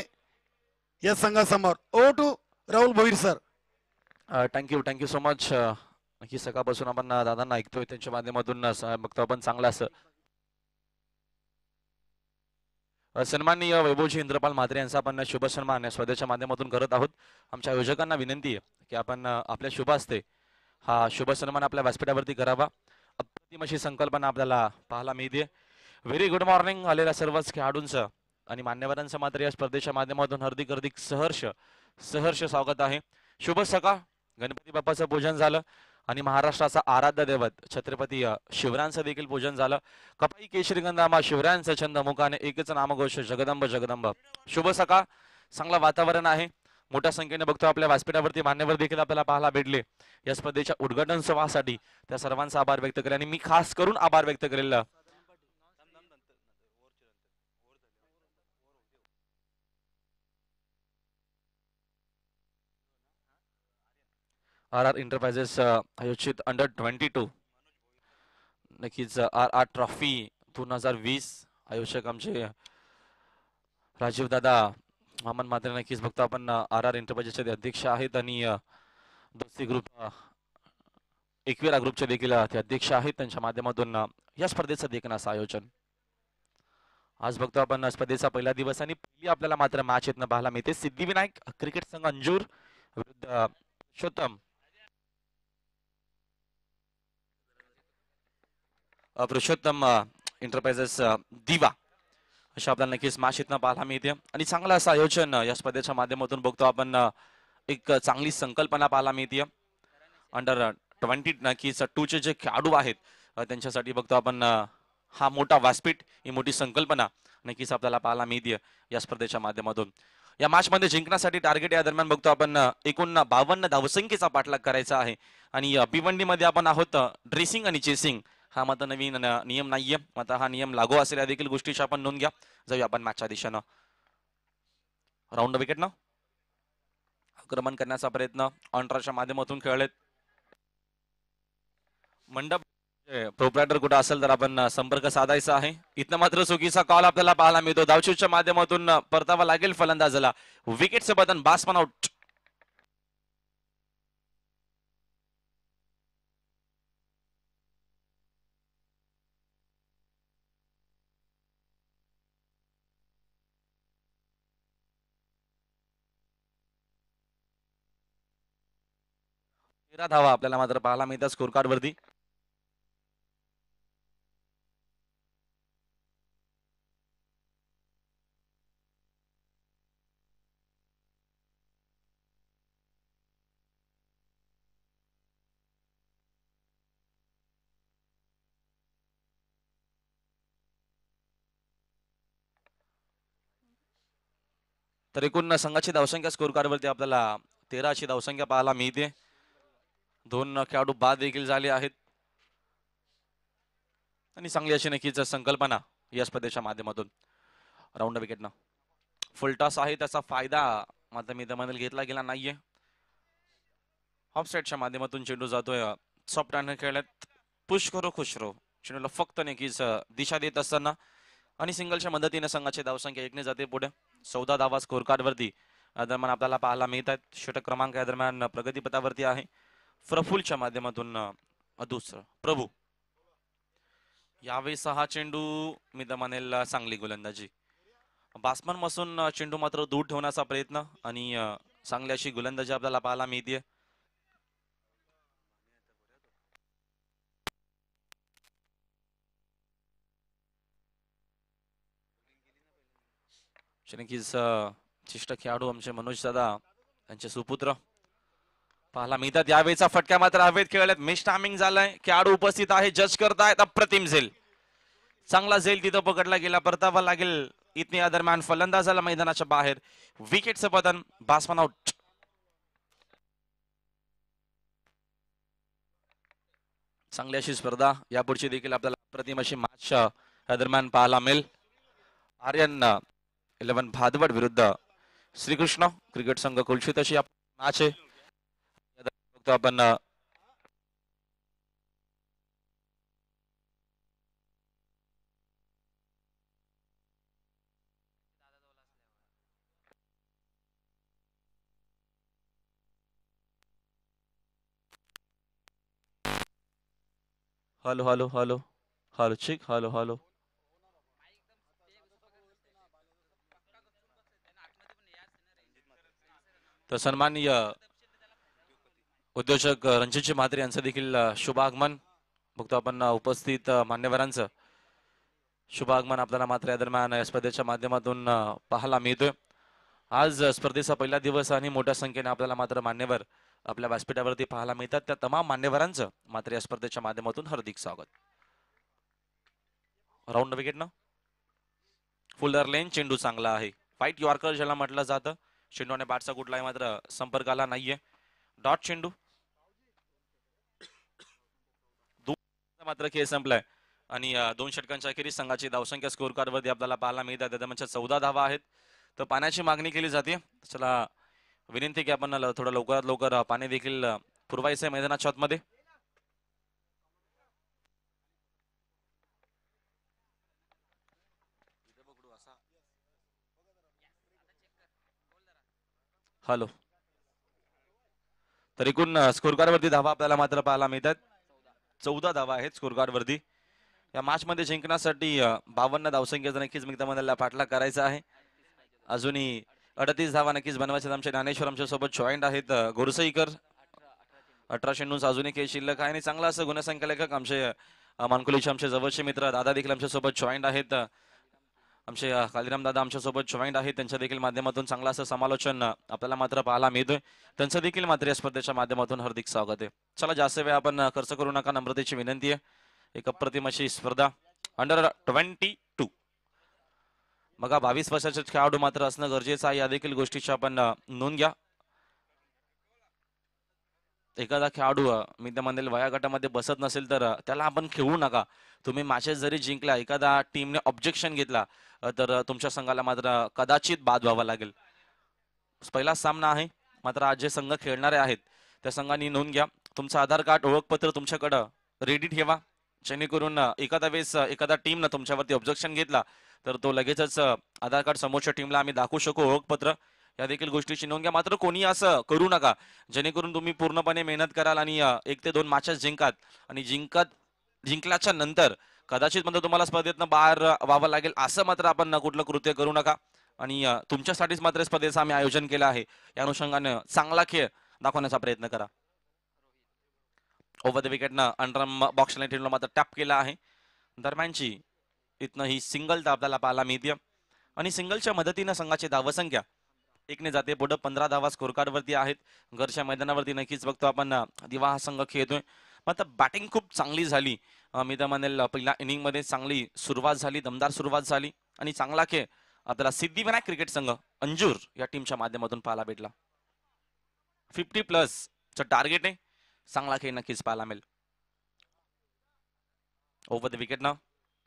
या संघासमोर. Over to Rahul Bhoir sir. Thank you so much. नक्की सकाळपासून आपण दादांना ऐकतोय, त्यांच्या माध्यमातून बघतो आपण चांगला असं. सन्माननीय वैभवजी इंद्रपाल म्हात्रे यांचा आपण शुभ सन्मान या स्पर्धेच्या माध्यमातून करत आहोत. आमच्या आयोजकांना विनंती आहे की आपण आपल्या शुभ हस्ते हा शुभ सन्मान आपल्या व्यासपीठावरती करावा. अप्रतिम अशी संकल्पना आपल्याला पाहायला मिळते. व्हेरी गुड मॉर्निंग आलेल्या सर्वच खेळाडूंचं आणि मान्यवरांचं मात्र या स्पर्धेच्या माध्यमातून हार्दिक सहर्ष स्वागत आहे. शुभ सकाळ. गणपती बाप्पाचं पूजन झालं आणि महाराष्ट्राचा आराध्य दैवत छत्रपती शिवरायांचं देखील पूजन झालं. कपाई केशरी गंधामा शिवरायांचं छंद मुखाने एकच नामघोष जगदंब. शुभ सकाळ. चांगलं वातावरण आहे. मोठ्या संख्येने बघतो आपल्या व्यासपीठावरती मान्यवर देखील आपल्याला पाहायला भेटले. या स्पर्धेच्या उद्घाटन सोहळ्यासाठी त्या सर्वांचा आभार व्यक्त केला आणि मी खास करून आभार व्यक्त केलेला RR एंटरप्राइजेस आयोजित अंडर-22 नक्कीच RR ट्रॉफी 2020 आयोजक आमचे राजीव दादा मामन मात्र नक्कीच बघतो आपण RR एंटरप्राइजेसचे अध्यक्ष आहेत आणि दोस्ती ग्रुप एकविरा ग्रुपचे देखील ते अध्यक्ष आहेत. त्यांच्या माध्यमातून या स्पर्धेचं देखील असं आयोजन. आज बघतो आपण स्पर्धेचा पहिला दिवस आणि पहिली आपल्याला मात्र मॅच इथनं पाहायला मिळते. सिद्धिविनायक क्रिकेट संघ अंजूर विरुद्ध पुरुषोत्तम पुरुषोत्तम एंटरप्राइजेस दिवा अशा आपल्याला नक्कीच मॅच इथनं पाहायला मिळते. आणि चांगलं असं आयोजन या स्पर्धेच्या माध्यमातून बघतो आपण. एक चांगली संकल्पना पाहायला मिळते. अंडर 20 नक्कीच 2 चे जे खेळाडू आहेत त्यांच्यासाठी बघतो आपण हा मोठा व्यासपीठ, ही मोठी संकल्पना नक्कीच आपल्याला पाहायला मिळते या स्पर्धेच्या माध्यमातून. या मॅच मध्ये जिंकण्यासाठी टार्गेट या दरम्यान बघतो आपण एकूण 52 धावसंख्येचा पाठलाग करायचा आहे. आणि भिवंडी मध्ये आपण आहोत ड्रेसिंग आणि चेसिंग हा मात्र नवीन नियम नाहीये. मात्र हा नियम लागू असलेल्या देखील गोष्टीची आपण नोंद घ्या. जाऊया आपण मॅचच्या दिशेनं. राऊंड विकेट ना आक्रमण करण्याचा प्रयत्न ऑनट्राच्या माध्यमातून खेळलेत. मंडप प्रोप्रायटर कुठं असेल तर आपण संपर्क साधायचा आहे. इथनं मात्र चुकीचा कॉल आपल्याला पाहायला मिळतो. धावचूच्या माध्यमातून परतावा लागेल फलंदाजाला. विकेटचं बटन बास्पन आउट. धावा आपल्याला मात्र पाहायला मिळतात स्कोर कार्ड वरती. तर एकूण संघाची धावसंख्या स्कोर कार्ड वरती आपल्याला 13 ची धावसंख्या पाहायला मिळते. 2 खेळाडू बाद देखील झाले आहेत. आणि चांगली अशी नक्कीच संकल्पना या स्पर्धेच्या माध्यमातून. राऊंड विकेट ना फुलटॉस आहे, त्याचा फायदा मात्र मैदानामध्ये घेतला गेला नाहीये. ऑफ साइडच्या माध्यमातून चेंडू जातोय सॉफ्ट हँड खेळत पुश करो खुश रो. चेंडूला फक्त नक्कीच दिशा देत असताना आणि सिंगलच्या मदतीने संघाची धावसंख्या 1 ने जाते पुढे. 14 धावा स्कोर कार्ड वरती दरम्यान आपल्याला पाहायला मिळत आहेत. षटक क्रमांक या दरम्यान प्रगतीपथावरती आहे. प्रफुलच्या माध्यमातून दुसरं प्रभू. यावेळी 6 चेंडू मिदमानेल चांगली गोलंदाजी. बास्मन मसून चेंडू मात्र दूर ठेवण्याचा प्रयत्न आणि चांगली अशी गोलंदाजी आपल्याला पाहायला मिळते. नक्कीच शिष्ट खेळाडू आमचे मनोज दादा यांचे सुपुत्र पाहायला मिळतात. यावेळीचा फटका मात्र हवेत खेळल्यात. मिस टायमिंग झालाय. खेळाडू उपस्थित आहे, जज करतायत. अप्रतिम झेल, चांगला झेल तिथं पकडला गेला. परतावा लागेल इथने या दरम्यान फलंदाजाला मैदानाच्या बाहेर. विकेटचं पतन बास्मन आउट. चांगली अशी स्पर्धा यापुढची देखील आपल्याला अप्रतिम अशी मॅच या दरम्यान पाहायला मिळेल. आर्यन 11 भादवड विरुद्ध श्रीकृष्ण क्रिकेट संघ कुलशित अशी मॅच आहे. आपण हॅलो हॅलो हॅलो हॅलो चिक हॅलो हॅलो. तर सन्माननीय उद्योजक रणजितजी म्हात्रे यांचं देखील शुभागमन बघतो आपण. उपस्थित मान्यवरांचं शुभागमन आपल्याला मात्र या दरम्यान या स्पर्धेच्या माध्यमातून पाहायला मिळतोय. आज स्पर्धेचा पहिला दिवस आणि मोठ्या संख्येने आपल्याला मात्र मान्यवर आपल्या व्यासपीठावरती पाहायला मिळतात. त्या तमाम मान्यवरांचं मात्र या स्पर्धेच्या माध्यमातून हार्दिक स्वागत. राऊंड विकेट ना फुलर लेन. चेंडू चांगला आहे. फाईट यॉर्कर ज्याला म्हटलं जातं. चेंडूने बॅटचा कुठलाही मात्र संपर्काला नाहीये. डॉट चेंडू. मात्र खेळ संपलाय आणि 2 षटकांच्या अखेरीस संघाची धावसंख्या स्कोर कार्ड वरती आपल्याला पाहायला मिळतात. त्यामध्ये 14 धावा आहेत. तर पाण्याची मागणी केली जाते. चला विनंती की आपण थोडं लवकरात लवकर पाणी देखील पुरवायचंय मैदानाच्या आतमध्ये. हॅलो. तर एकूण स्कोर कार्ड वरती धावा आपल्याला मात्र पाहायला मिळतात. 14 धावा आहेत स्कोर कार्ड वरती. या मॅच मध्ये जिंकण्यासाठी 52 धावसंख्येचा नक्कीच मित्रमंडळाला पाठलाग करायचा आहे. अजूनही 38 धावा नक्कीच बनवायचे. आमचे ज्ञानेश्वर आमच्या सोबत जॉईंट आहेत. गोरसईकर 18 चेंडूंचा अजूनही काही शिल्लक आहे आणि चांगला असं गुणसंख्या लेखक आमचे मानकुलीचे आमचे जवळचे मित्र दादा देखील आमच्या सोबत जॉईंट आहेत. आमचे कालीराम दादा आमच्या सोबत जॉईंट आहेत. त्यांच्या देखील माध्यमातून चांगलं असं समालोचन आपल्याला मात्र पाहायला मिळतोय. त्यांचं देखील मात्र या स्पर्धेच्या माध्यमातून हार्दिक स्वागत आहे. चला जास्त वेळ आपण खर्च करू नका, नम्रतेची विनंती आहे. एक अप्रतिम अशी स्पर्धा अंडर 22 बघा 22 वर्षाचे खेळाडू मात्र असणं गरजेचं आहे. या देखील गोष्टीची आपण नोंद घ्या. एखादा खेळाडू मित्रमंडळ वया गटामध्ये बसत नसेल तर त्याला आपण खेळू नका. तुम्ही मॅचेस जरी जिंकला, एखादा टीमने ऑब्जेक्शन घेतला तर तुमच्या संघाला मात्र कदाचित बाद व्हावा लागेल. पहिला सामना आहे, मात्र आज जे संघ खेळणारे आहेत त्या संघांनी नोंद घ्या. तुमचं आधार कार्ड ओळखपत्र तुमच्याकडं रेडी ठेवा, जेणेकरून एखादा वेळेस एखादा टीमनं तुमच्यावरती ऑब्जेक्शन घेतला तर तो लगेचच आधार कार्ड समोरच्या टीमला आम्ही दाखवू शकू, ओळखपत्र. या देखील गोष्टीची नोंद घ्या. मात्र कोणी असं करू नका जेणेकरून तुम्ही पूर्णपणे मेहनत कराल आणि 1 ते 2 मॅचेस जिंकाल आणि जिंकल्याच्या नंतर कदाचित म्हणजे तुम्हाला स्पर्धेतनं बाहेर व्हावं लागेल असं मात्र आपण कुठलं कृत्य करू नका. आणि तुमच्यासाठीच मात्र स्पर्धेचं आम्ही आयोजन केलं आहे. या अनुषंगाने चांगला खेळ दाखवण्याचा प्रयत्न करा. ओव्हर द विकेटनं अंडर बॉक्स लाईन मात्र टॅप केला आहे. दरम्यानची इथनं ही सिंगल आपल्याला पाहायला मिळते आणि सिंगलच्या मदतीनं संघाची धावसंख्या 1 ने जाते पुढे. 15 धावा स्कोर कार्ड वरती आहेत. घरच्या मैदानावरती नक्कीच बघतो आपण दिवा हा संघ खेळतोय. मात्र बॅटिंग खूप चांगली झाली. मी तर म्हणेल पहिल्या इनिंग मध्ये चांगली सुरुवात झाली, दमदार सुरुवात झाली आणि चांगला खेळ आपल्याला सिद्धिविनायक क्रिकेट संघ अंजूर या टीमच्या माध्यमातून पाहायला भेटला. 50+ चं टार्गेट आहे. चांगला खेळ नक्कीच पाहायला मिळेल. ओव्हर द विकेटनं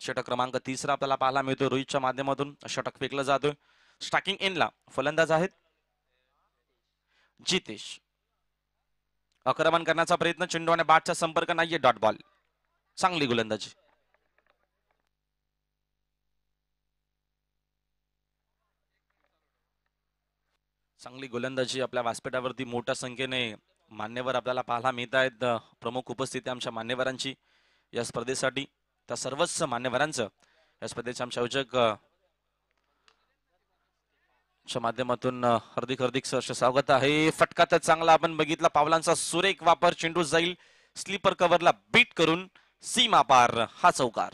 षटक क्रमांक 3 आपल्याला पाहायला मिळतो. रोहितच्या माध्यमातून षटक फेकलं जातोय. स्ट्रायकिंग एंडला फलंदाज आहेत जितेश. आक्रमण करण्याचा प्रयत्न, चेंडू आणि बॅटचा संपर्क नाहीये, डॉट बॉल. चांगली गोलंदाजी. चांगली गोलंदाजी आपल्या व्यासपीठावरती मोठ्या संख्येने मान्यवर आपल्याला पाहायला मिळत आहेत. प्रमुख उपस्थिती आमच्या मान्यवरांची या स्पर्धेसाठी, त्या सर्वच मान्यवरांचं या स्पर्धेचे आमचे आयोजक च्या माध्यमातून हार्दिक सहर्ष स्वागत आहे. फटका तर चांगला आपण बघितला, पावलांचा सुरेख वापर, चेंडू जाईल स्लीपर कव्हरला बीट करून सीमा पार हा चौकार.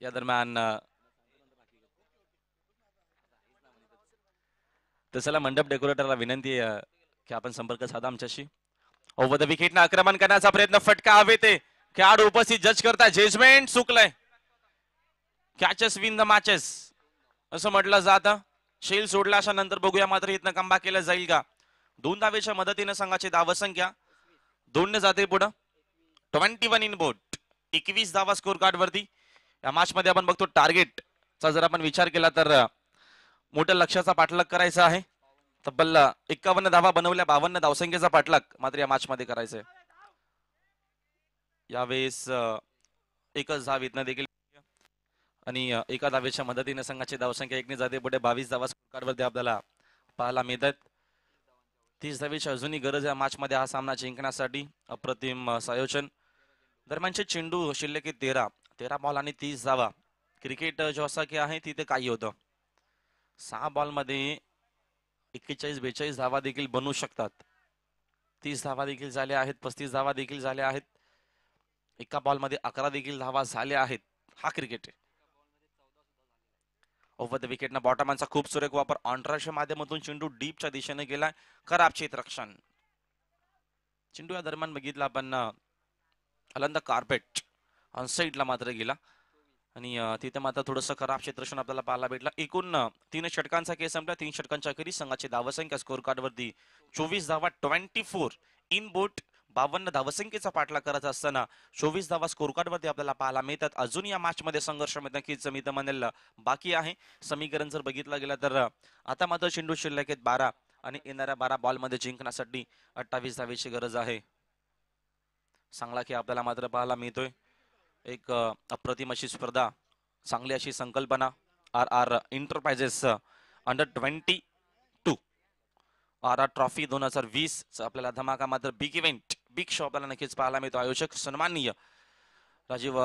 या दरम्यान तसला मंडप डेकोरेटरला विनंती आहे की आपण संपर्क साधा आमच्याशी. ओव्हर द विकेटनं आक्रमण करण्याचा प्रयत्न, फटका हवे ते खेळाडू उपस्थित जज करता, जजमेंट चुकलंय. कॅचेस विन द मॅचेस असं म्हटलं जातं. शेल सोडल्याच्या नंतर बघूया मात्र इथनं कमबॅक केलं जाईल का. 2 धावेच्या मदतीनं संघाची धावसंख्या 2 ने जाते पुढं. 21 इन बोर्ड, 21 धावा स्कोर कार्ड वरती. या मॅच मध्ये आपण बघतो टार्गेटचा जर आपण विचार केला तर मोठ्या लक्ष्याचा पाठलाग करायचा आहे. तब्बल 51 धावा बनवल्या, 52 धावसंख्येचा पाठलाग मात्र या मॅच मध्ये करायचा आहे. यावेळेस एकच धाव इथनं देखील आणि एका धावेच्या मदतीने संघाची धावसंख्या 1 ने जाते पुढे. 22 धावा स्कोर कार्ड वरती आपल्याला पाहायला मिळतात. 30 धावेची अजूनही गरज आहे मॅच मध्ये हा सामना जिंकण्यासाठी. अप्रतिम संयोजन. दरम्यानचे चेंडू शिल्लक 13 बॉल आणि 30 धावा. क्रिकेट जो असा की आहे तिथे काही होतं. 6 बॉल मध्ये 41-42 धावा देखील बनवू शकतात. 30 धावा देखील झाल्या आहेत, 35 धावा देखील झाल्या आहेत. एका बॉल मध्ये 11 देखील धावा झाल्या आहेत. हा क्रिकेट आहे. ओव्हर द विकेटनं बॉटमॅनचा खूप सुरेख वापर, ऑनट्राच्या माध्यमातून चेंडू डीपच्या दिशेने गेलाय. खराब क्षेत्ररक्षण. चेंडू या दरम्यान बघितला आपण अलंद कार्पेट ऑन साईडला मात्र गेला आणि तिथे मात्र थोडंसं खराब क्षेत्ररक्षण आपल्याला पाहायला भेटला. एकूण 3 षटकांचा केस संपला. 3 षटकांच्या अखेरीस संघाची धावसंख्या स्कोर कार्ड वरती 24 धावा, 24 इन बोट. 52 धावसंख्येचा पाठलाग करत असताना 24 धावा स्कोर कार्ड वरती आपल्याला पाहायला मिळतात. अजून या मॅच मध्ये संघर्ष नक्कीच मी तर म्हणेल बाकी आहे. समीकरण जर बघितलं गेलं तर आता मात्र चेंडू शिल्लक आहेत 12 आणि येणाऱ्या 12 बॉल मध्ये जिंकण्यासाठी 28 धावेची गरज आहे. चांगला खेळ आपल्याला मात्र पाहायला मिळतोय. एक अप्रतिम अशी स्पर्धा, चांगली अशी संकल्पना. RR एंटरप्राइजेस अंडर-22 RR ट्रॉफी 2020 आपल्याला धमाका मात्र बिग इव्हेंट, बिग शो आपल्याला नक्कीच पाहायला मिळतो. आयोजक सन्माननीय राजीव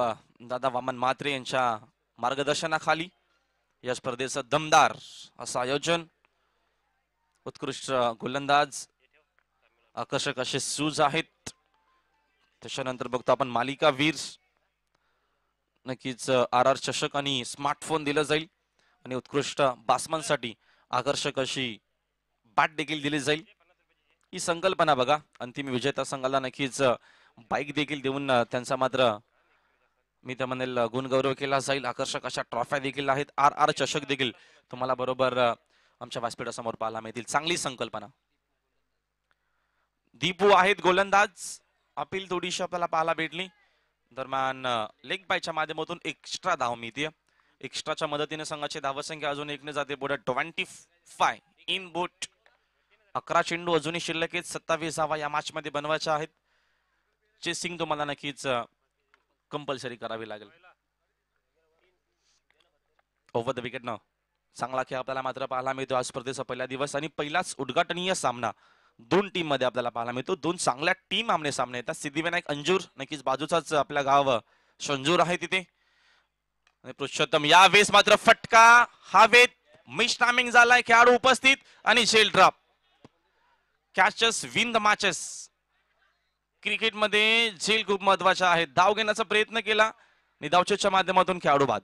दादा वामन म्हात्रे यांच्या मार्गदर्शनाखाली या स्पर्धेचं दमदार असं आयोजन. उत्कृष्ट गोलंदाज, आकर्षक असे शूज आहेत. त्याच्यानंतर बघतो आपण मालिका वीर, नक्कीच RR चषक आणि स्मार्टफोन दिलं जाईल आणि उत्कृष्ट बासमनसाठी आकर्षक अशी बॅट देखील दिली जाईल. ही संकल्पना बघा. अंतिम विजेता संघाला नक्कीच बाईक देखील देऊन त्यांचा मात्र मी तर म्हणेल गुणगौरव केला जाईल. आकर्षक अशा ट्रॉफ्या देखील आहेत. RR चषक देखील तुम्हाला बरोबर आमच्या व्यासपीठासमोर पाहायला मिळतील. चांगली संकल्पना. दीपू आहेत गोलंदाज. अपील थोडीशी आपल्याला पाहायला भेटली. दरम्यान लेग बायच्या माध्यमातून एक्स्ट्रा धाव मिळते. एक्स्ट्राच्या मदतीने संघाची धावसंख्या अजून एकने जाते पुढे 25 इन बोट. 11 चेंडू अजूनही शिल्लक आहेत. 27 धावा या मॅच मध्ये बनवायच्या आहेत. चेसिंग तुम्हाला नक्कीच कंपल्सरी करावी लागेल. ओव्हर द विकेट न चांगला खेळ आपल्याला मात्र पाहायला मिळतो. आज स्पर्धेचा पहिला दिवस आणि पहिलाच उद्घाटनीय सामना दोन टीम मध्ये आपल्याला पाहायला मिळतो. दोन चांगल्या टीम आमने सामने येतात. सिद्धिविनायक अंजूर, नक्कीच बाजूचाच आपल्या गाव शंजूर आहे तिथे. आणि पुरुषोत्तम या वेळेस मात्र फटका हवेत, मिस टायमिंग झालाय. खेळाडू उपस्थित आणि झेल drop. Catches win the matches. क्रिकेटमध्ये झेल खूप महत्वाच्या आहेत. धाव घेण्याचा प्रयत्न केला आणि धावचेच्या माध्यमातून खेळाडू बाद.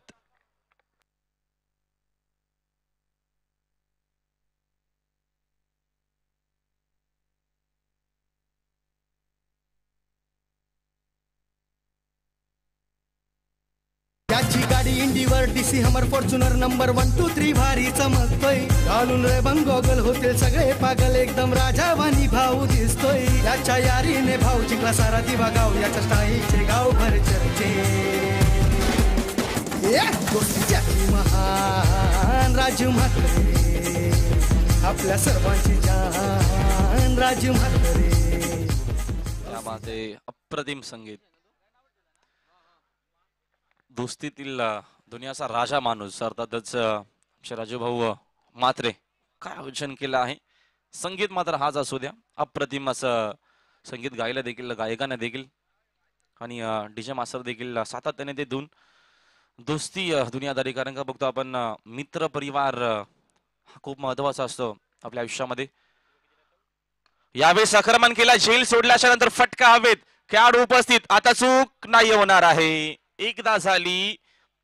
त्याची गाडी इंडीवर DC हमर फॉर्च्युनर नंबर 1 2 3 भारी चमकतोय. घालून रे गोगल होते सगळे पागल, एकदम राजावानी भाऊ दिसतोय. याच्या यारीने भाऊ जिंकला सारा दिवा गाव, याच्या स्टाईलचे गाव भर चर्चे. दोस्तीच्या महान राजू म्हात्रे, आपल्या सर्वांची जान राजू म्हात्रे. यामध्ये अप्रतिम संगीत. दोस्तीतील दुनियाचा राजा माणूस अर्थातच राजू भाऊ म्हात्रे काय आयोजन केलं आहे. संगीत मात्र हाच असू द्या. अप्रतिम असं संगीत गायला देखील, गायकांना देखील आणि DJ मास्टर देखील सातत्याने ते देऊन दोस्ती दुनियादारी. कारण का बघतो आपण मित्र परिवार हा खूप महत्वाचा असतो आपल्या आयुष्यामध्ये. यावेळेस आक्रमण केला, झेल सोडल्याच्या नंतर फटका हवेत, खेळाडू उपस्थित. आता चूक नाही होणार आहे. एकदा झाली,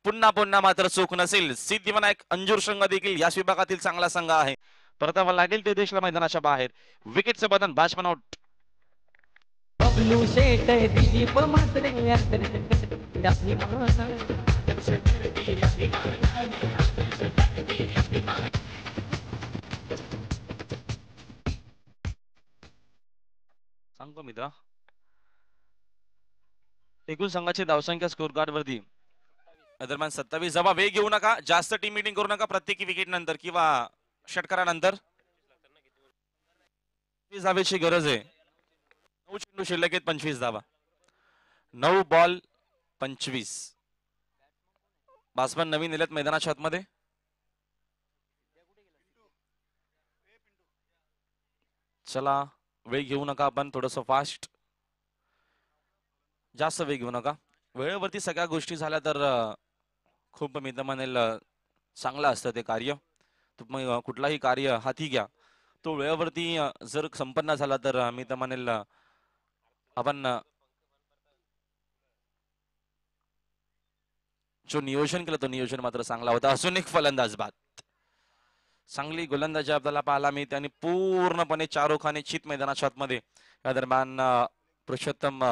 पुन्हा पुन्हा मात्र चूक नसेल. सिद्धिविनायक अंजूर संघ देखील याच विभागातील चांगला संघ आहे. परतावा लागेल ते देशला मैदानाच्या बाहेर. विकेटचे बदन, बॅट्समन आउट. बबलू शेट दिलीप म्हात्रे सांगतो मित्र, एकूण संघाची धावसंख्या स्कोर कार्ड वरती दरम्यान 27 धावा. वेग घेऊ नका, जास्त टीम मीटिंग करू नका प्रत्येकी विकेट नंतर किंवा षटकारानंतर. 20 धावेची गरज आहे. 9 चेंडू शिल्लक आहेत, 25 धावा. 9 बॉल 25. बासमन नवीन दिलेत मैदानाच्या आतमध्ये. चला वेग घेऊ नका आपण, थोडस फास्ट, जास्त वेग घेऊ नका. वेळेवरती सगळ्या गोष्टी झाल्या तर खूप मी तर म्हणेल चांगलं असतं ते कार्य. तुम्ही कुठलाही कार्य हाती घ्या, तो वेळेवरती जर संपन्न झाला तर मी तर म्हणेल आपण जो नियोजन केलं तो नियोजन मात्र चांगला होता. अजून एक फलंदाज बाद. चांगली गोलंदाजी आपल्याला पाहायला मिळते आणि पूर्णपणे चारोखाने चित मैदानाच्या आतमध्ये. या दरम्यान पुरुषोत्तम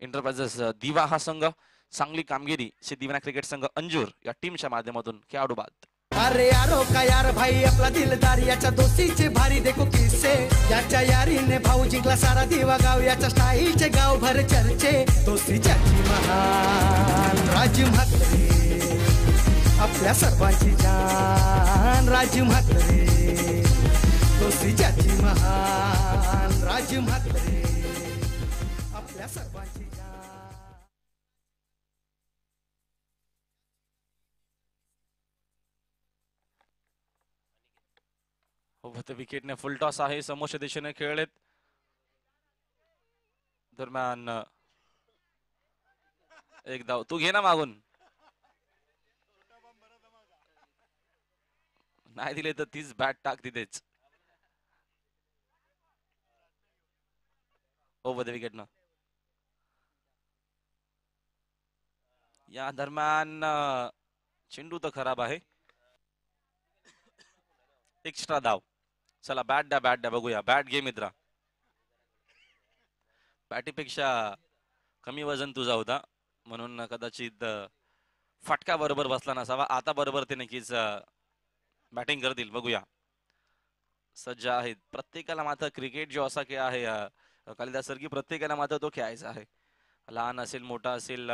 एंटरप्राइजेस दिवा हा संघ, चांगली कामगिरी. सिद्धिविनायक क्रिकेट संघ अंजूर या टीमच्या माध्यमातून खेळाडू बाद. अरे यारो का यार भाई आपला दिलदार याच्या दोस्तीचे भारी देखो किस्से याच्या यारीने भाऊ जिंकला सारा दिवा गाव याच्या स्टाईलचे गावभर चर्चे दोस्तीच्या महान राजू म्हात्रे आपल्या सर्वांची जान राजू म्हात्रे दोस्तीच्या महान राजू म्हात्रे आपल्या सर्वांची जान विकेटने फुल टॉस आहे समोरच्या दिशेने खेळलेत दरम्यान एक धाव तू घे ना मागून नाही दिले तर तीच बॅट टाक तिथेच ओव्हर द विकेट न या दरम्यान चेंडू तर खराब आहे एक्स्ट्रा धाव चला बॅट द्या बघूया बॅट घे मित्रा बॅटीपेक्षा कमी वजन तुझा होता म्हणून कदाचित फटका बरोबर बसला नसावा आता बरोबर ते नक्कीच बॅटिंग करतील बघूया सज्ज आहेत प्रत्येकाला मात्र क्रिकेट जो असा खेळ आहे कालिदास सर की प्रत्येकाला मात्र तो खेळायचा आहे लहान असेल मोठा असेल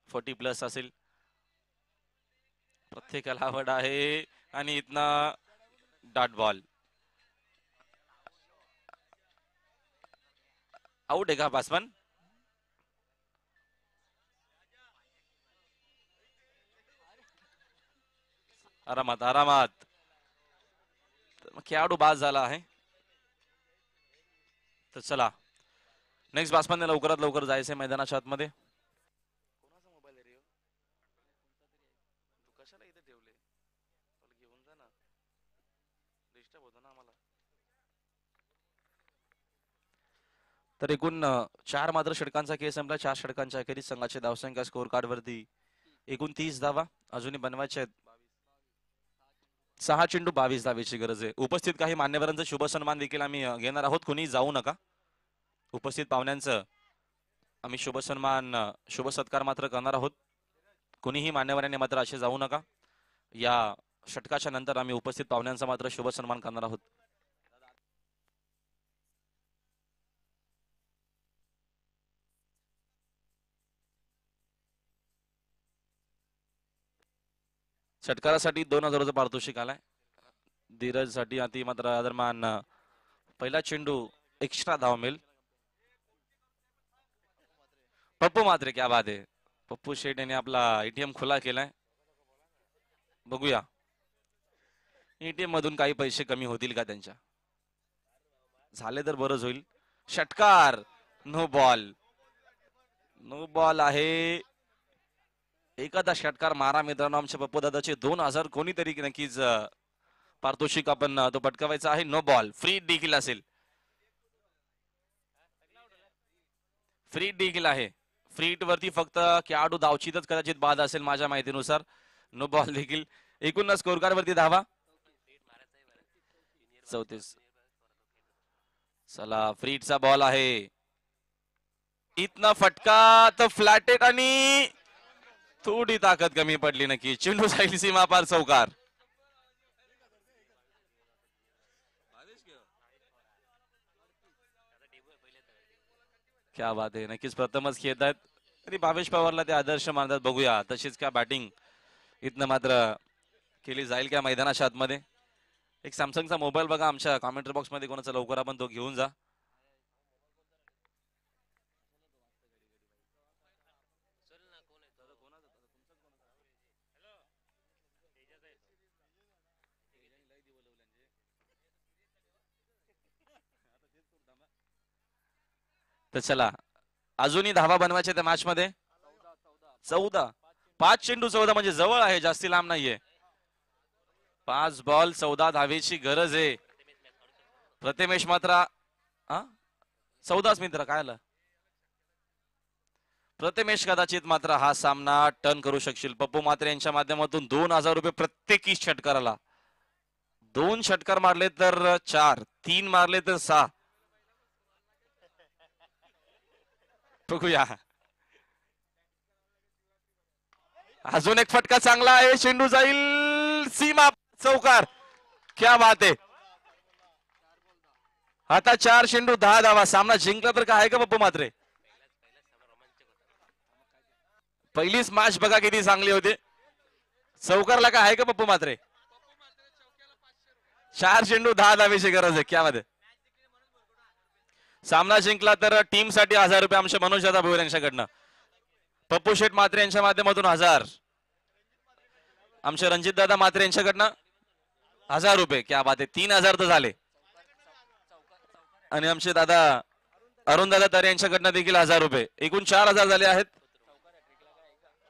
40+ असेल प्रत्येकाला आवड आहे आणि इथनं डॉट बॉल आउट आहे का बासमन आरामात खेळाडू बाद झाला आहे तर चला नेक्स्ट बॅट्समॅन लवकरात लवकर जायचंय मैदानाच्या आतमध्ये कोणाचा मोबाईल आहे रे तू कशाला इथे ठेवले घेऊन जा ना डिस्टर्ब होतो ना आम्हाला तर एकूण 4 मात्र षटकांचा खेळ संपला 4 षटकांच्या अखेरीस संघाच्या धावसंख्या स्कोर कार्ड वरती एकूण 30 धावा अजूनही बनवायच्या आहेत 6 चेंडू 22 धावेची गरज आहे उपस्थित काही मान्यवरांचा शुभ सन्मान देखील आम्ही घेणार आहोत कोणी जाऊ नका उपस्थित पाहुण्यांचं आम्ही शुभ सन्मान शुभ सत्कार मात्र करणार आहोत कोणीही मान्यवरांनी मात्र असे जाऊ नका या षटकाच्या नंतर आम्ही उपस्थित पाहुण्यांचा मात्र शुभ सन्मान करणार आहोत षटकारासाठी 2000 पारितोषिक आलाय धीरज साठी अति मात्र दरम्यान पहिला चेंडू एक्स्ट्रा धाव मिळेल पप्पू मात्रे क्या बात आहे पप्पू शेठ यांनी आपला एटीएम खुला केलाय बघूया एटीएम मधून काही पैसे कमी होतील का त्यांच्या झाले तर बरंच होईल षटकार नो बॉल आहे एखादा षटकार मारा मित्रांनो आमच्या पप्पू दादाचे 2000 कोणीतरी नक्कीच पारितोषिक आपण तो पटकावायचा आहे नो बॉल फ्री देखील असेल फ्री देखील आहे फ्रीट वरती फक्त खेळाडू धावचीतच कदाचित बाद असेल माझ्या माहितीनुसार नो बॉल देखील एकूण स्कोर कार्ड वरती धावा 34 चला फ्रीटचा बॉल आहे इथनं फटका तर फ्लॅटेट आणि थोडी ताकद कमी पडली नक्की चेंडू जाईल सीमा पार चौकार क्या बात आहे नक्कीच प्रथमच खेळत आहेत तरी भावेश पवारला ते आदर्श मानतात बघूया तशीच क्या बॅटिंग इथनं मात्र केली जाईल का मैदानाच्या आतमध्ये एक सॅमसंगचा मोबाईल बघा आमच्या कॉमेंट्री बॉक्स मध्ये कोणाचा लवकर आपण तो घेऊन जा तर चला अजूनही धावा बनवायच्या त्या मॅच मध्ये 14 5 चेंडू 14 म्हणजे जवळ आहे जास्ती लांब नाहीये 5 बॉल 14 धावेची गरज आहे प्रथमेश मात्र 14 मित्र काय आलं प्रथमेश कदाचित मात्र हा सामना टर्न करू शकशील पप्पू मात्रे यांच्या माध्यमातून 2000 रुपये प्रत्येकी षटकाराला 2 षटकार मारले तर 4 3 मारले तर 6 बघूया अजून एक फटका चांगला आहे चेंडू जाईल सीमा चौकार. क्या बात आहे. आता 4 चेंडू 10 धावा. सामना जिंकला तर काय आहे का पप्पू म्हात्रे. पहिलीच मॅच बघा किती चांगली होती. चौकारला काय आहे का पप्पू म्हात्रे. 4 चेंडू 10 धावेची गरज आहे. क्या बात आहे. सामना जिंकला तर टीम साठी 1000 रुपये आमच्या मनोज दादा भोईर यांच्याकडनं. पप्पू शेठ म्हात्रे यांच्या माध्यमातून 1000. आमचे रणजित दादा म्हात्रे यांच्याकडनं 1000 रुपये. क्या बात आहे. 3000 तर झाले. आणि आमचे दादा अरुण दादा तरे यांच्याकडनं देखील 1000 रुपये. एकूण 4000 झाले आहेत.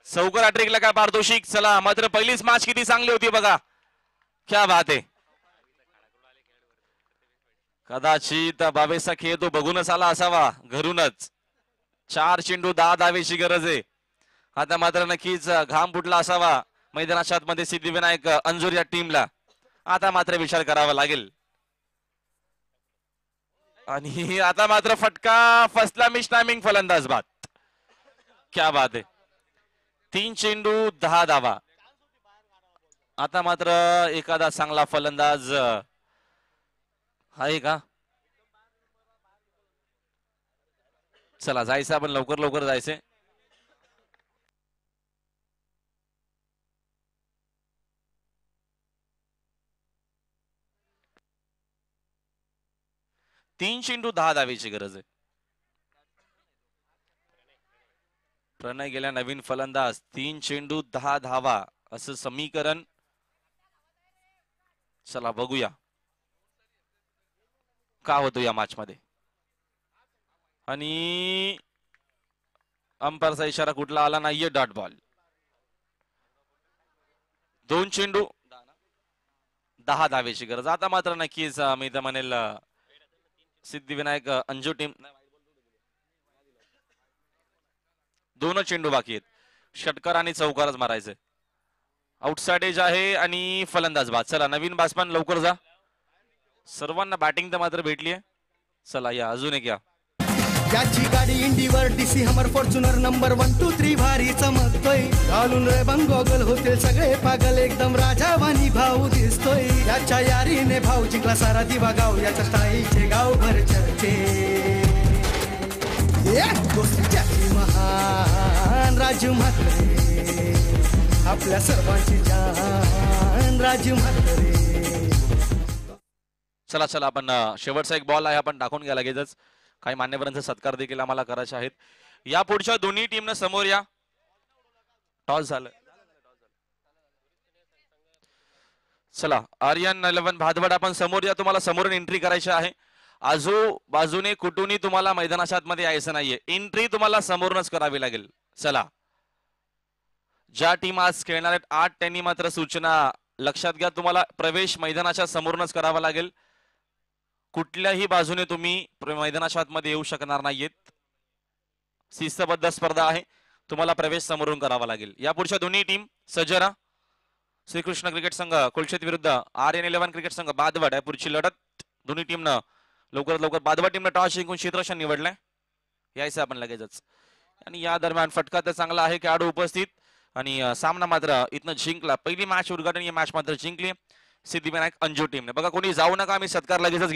चौकार हॅट्रिकला काय पारितोषिक. चला मात्र पहिलीच मॅच किती चांगली होती बघा. क्या बात आहे. कदाचित बाबेचा खेळ तो बघूनच आला असावा घरूनच. 4 चेंडू 10 धावेची गरज आहे. आता मात्र नक्कीच घाम फुटला असावा मैदानाच्या आतमध्ये सिद्धिविनायक अंजूर या टीमला. आता मात्र विचार करावा लागेल. आणि आता मात्र फटका फसला. मिस टायमिंग फलंदाज बाद. क्या बात आहे. 3 चेंडू 10 धावा. आता मात्र एखादा चांगला फलंदाज आहे का. चला जायचं आपण लवकर लवकर जायचंय. तीन चेंडू 10 धावेची गरज आहे. प्रणय गेल्या नवीन फलंदाज. 3 चेंडू 10 धावा असं समीकरण. चला बघूया का होतो या मॅच मध्ये. आणि अंपायरचा इशारा कुठला आला नाहीये. Dot ball. 2 चेंडू 10 धावेची गरज. आता मात्र नक्कीच मी तर म्हणेल सिद्धिविनायक अंजू टीम. 2 चेंडू बाकी आहेत. षटकार आणि चौकारच मारायचे. आउटसाइड एज आहे आणि फलंदाज बाद. चला नवीन बासमान लवकर जा. सर्वांना बॅटिंग तर मात्र भेटली आहे. चला या अजून एक या. याची गाडी इंडीवर डीसी हमर फॉर्च्युनर नंबर 1 2 3 भारी चमकतोय. घालून रे गोगल होते सगळे पागल. एकदम राजावानी भाऊ दिसतोय. याच्या यारीने भाऊ जिंकला सारा दिवा गाव. याच्या स्टाईलचे गावभर चर्चे. दोस्तीच्या महान राजू म्हात्रे. आपल्या सर्वांची जान राजू म्हात्रे. चला चला आपण शेवटचा एक बॉल आहे आपण टाकून घ्या लगेचच. काही मान्यवरांचा सत्कार देखील आम्हाला करायचे आहेत. या पुढच्या दोन्ही टीमनं समोर या. टॉस झालं. चला आर्यन 11 भादवड आपण समोर या. तुम्हाला समोरून एंट्री करायची आहे. आजूबाजूने कुठूनही तुम्हाला मैदानाच्या आतमध्ये यायचं नाहीये. एंट्री तुम्हाला समोरूनच करावी लागेल. चला ज्या टीम आज खेळणार आहेत 8 त्यांनी मात्र सूचना लक्षात घ्या. तुम्हाला प्रवेश मैदानाच्या समोरूनच करावा लागेल. कुठल्याही बाजूने तुम्ही मैदानाच्या आतमध्ये येऊ शकणार नाहीयेत. शिस्तबद्ध स्पर्धा आहे. तुम्हाला प्रवेश समोरून करावा लागेल. या पुढच्या दोन्ही टीम सज्जरा. श्रीकृष्ण क्रिकेट संघ कोलशेत विरुद्ध आर्यन 11 क्रिकेट संघ बादवड. या पुढची लढत दोन्ही टीमनं लवकरात लवकर. बादवड टीमनं टॉस जिंकून क्षेत्ररक्षण निवडलंय. यायचं आपण लगेचच. आणि या दरम्यान फटका तर चांगला आहे. खेळाडू उपस्थित. आणि सामना मात्र इथनं जिंकला. पहिली मॅच उद्घाटन ही मॅच मात्र जिंकली सिद्धिविनायक अंजू टीमने. बघा कोणी जाऊ नका. आम्ही सत्कार लगेचच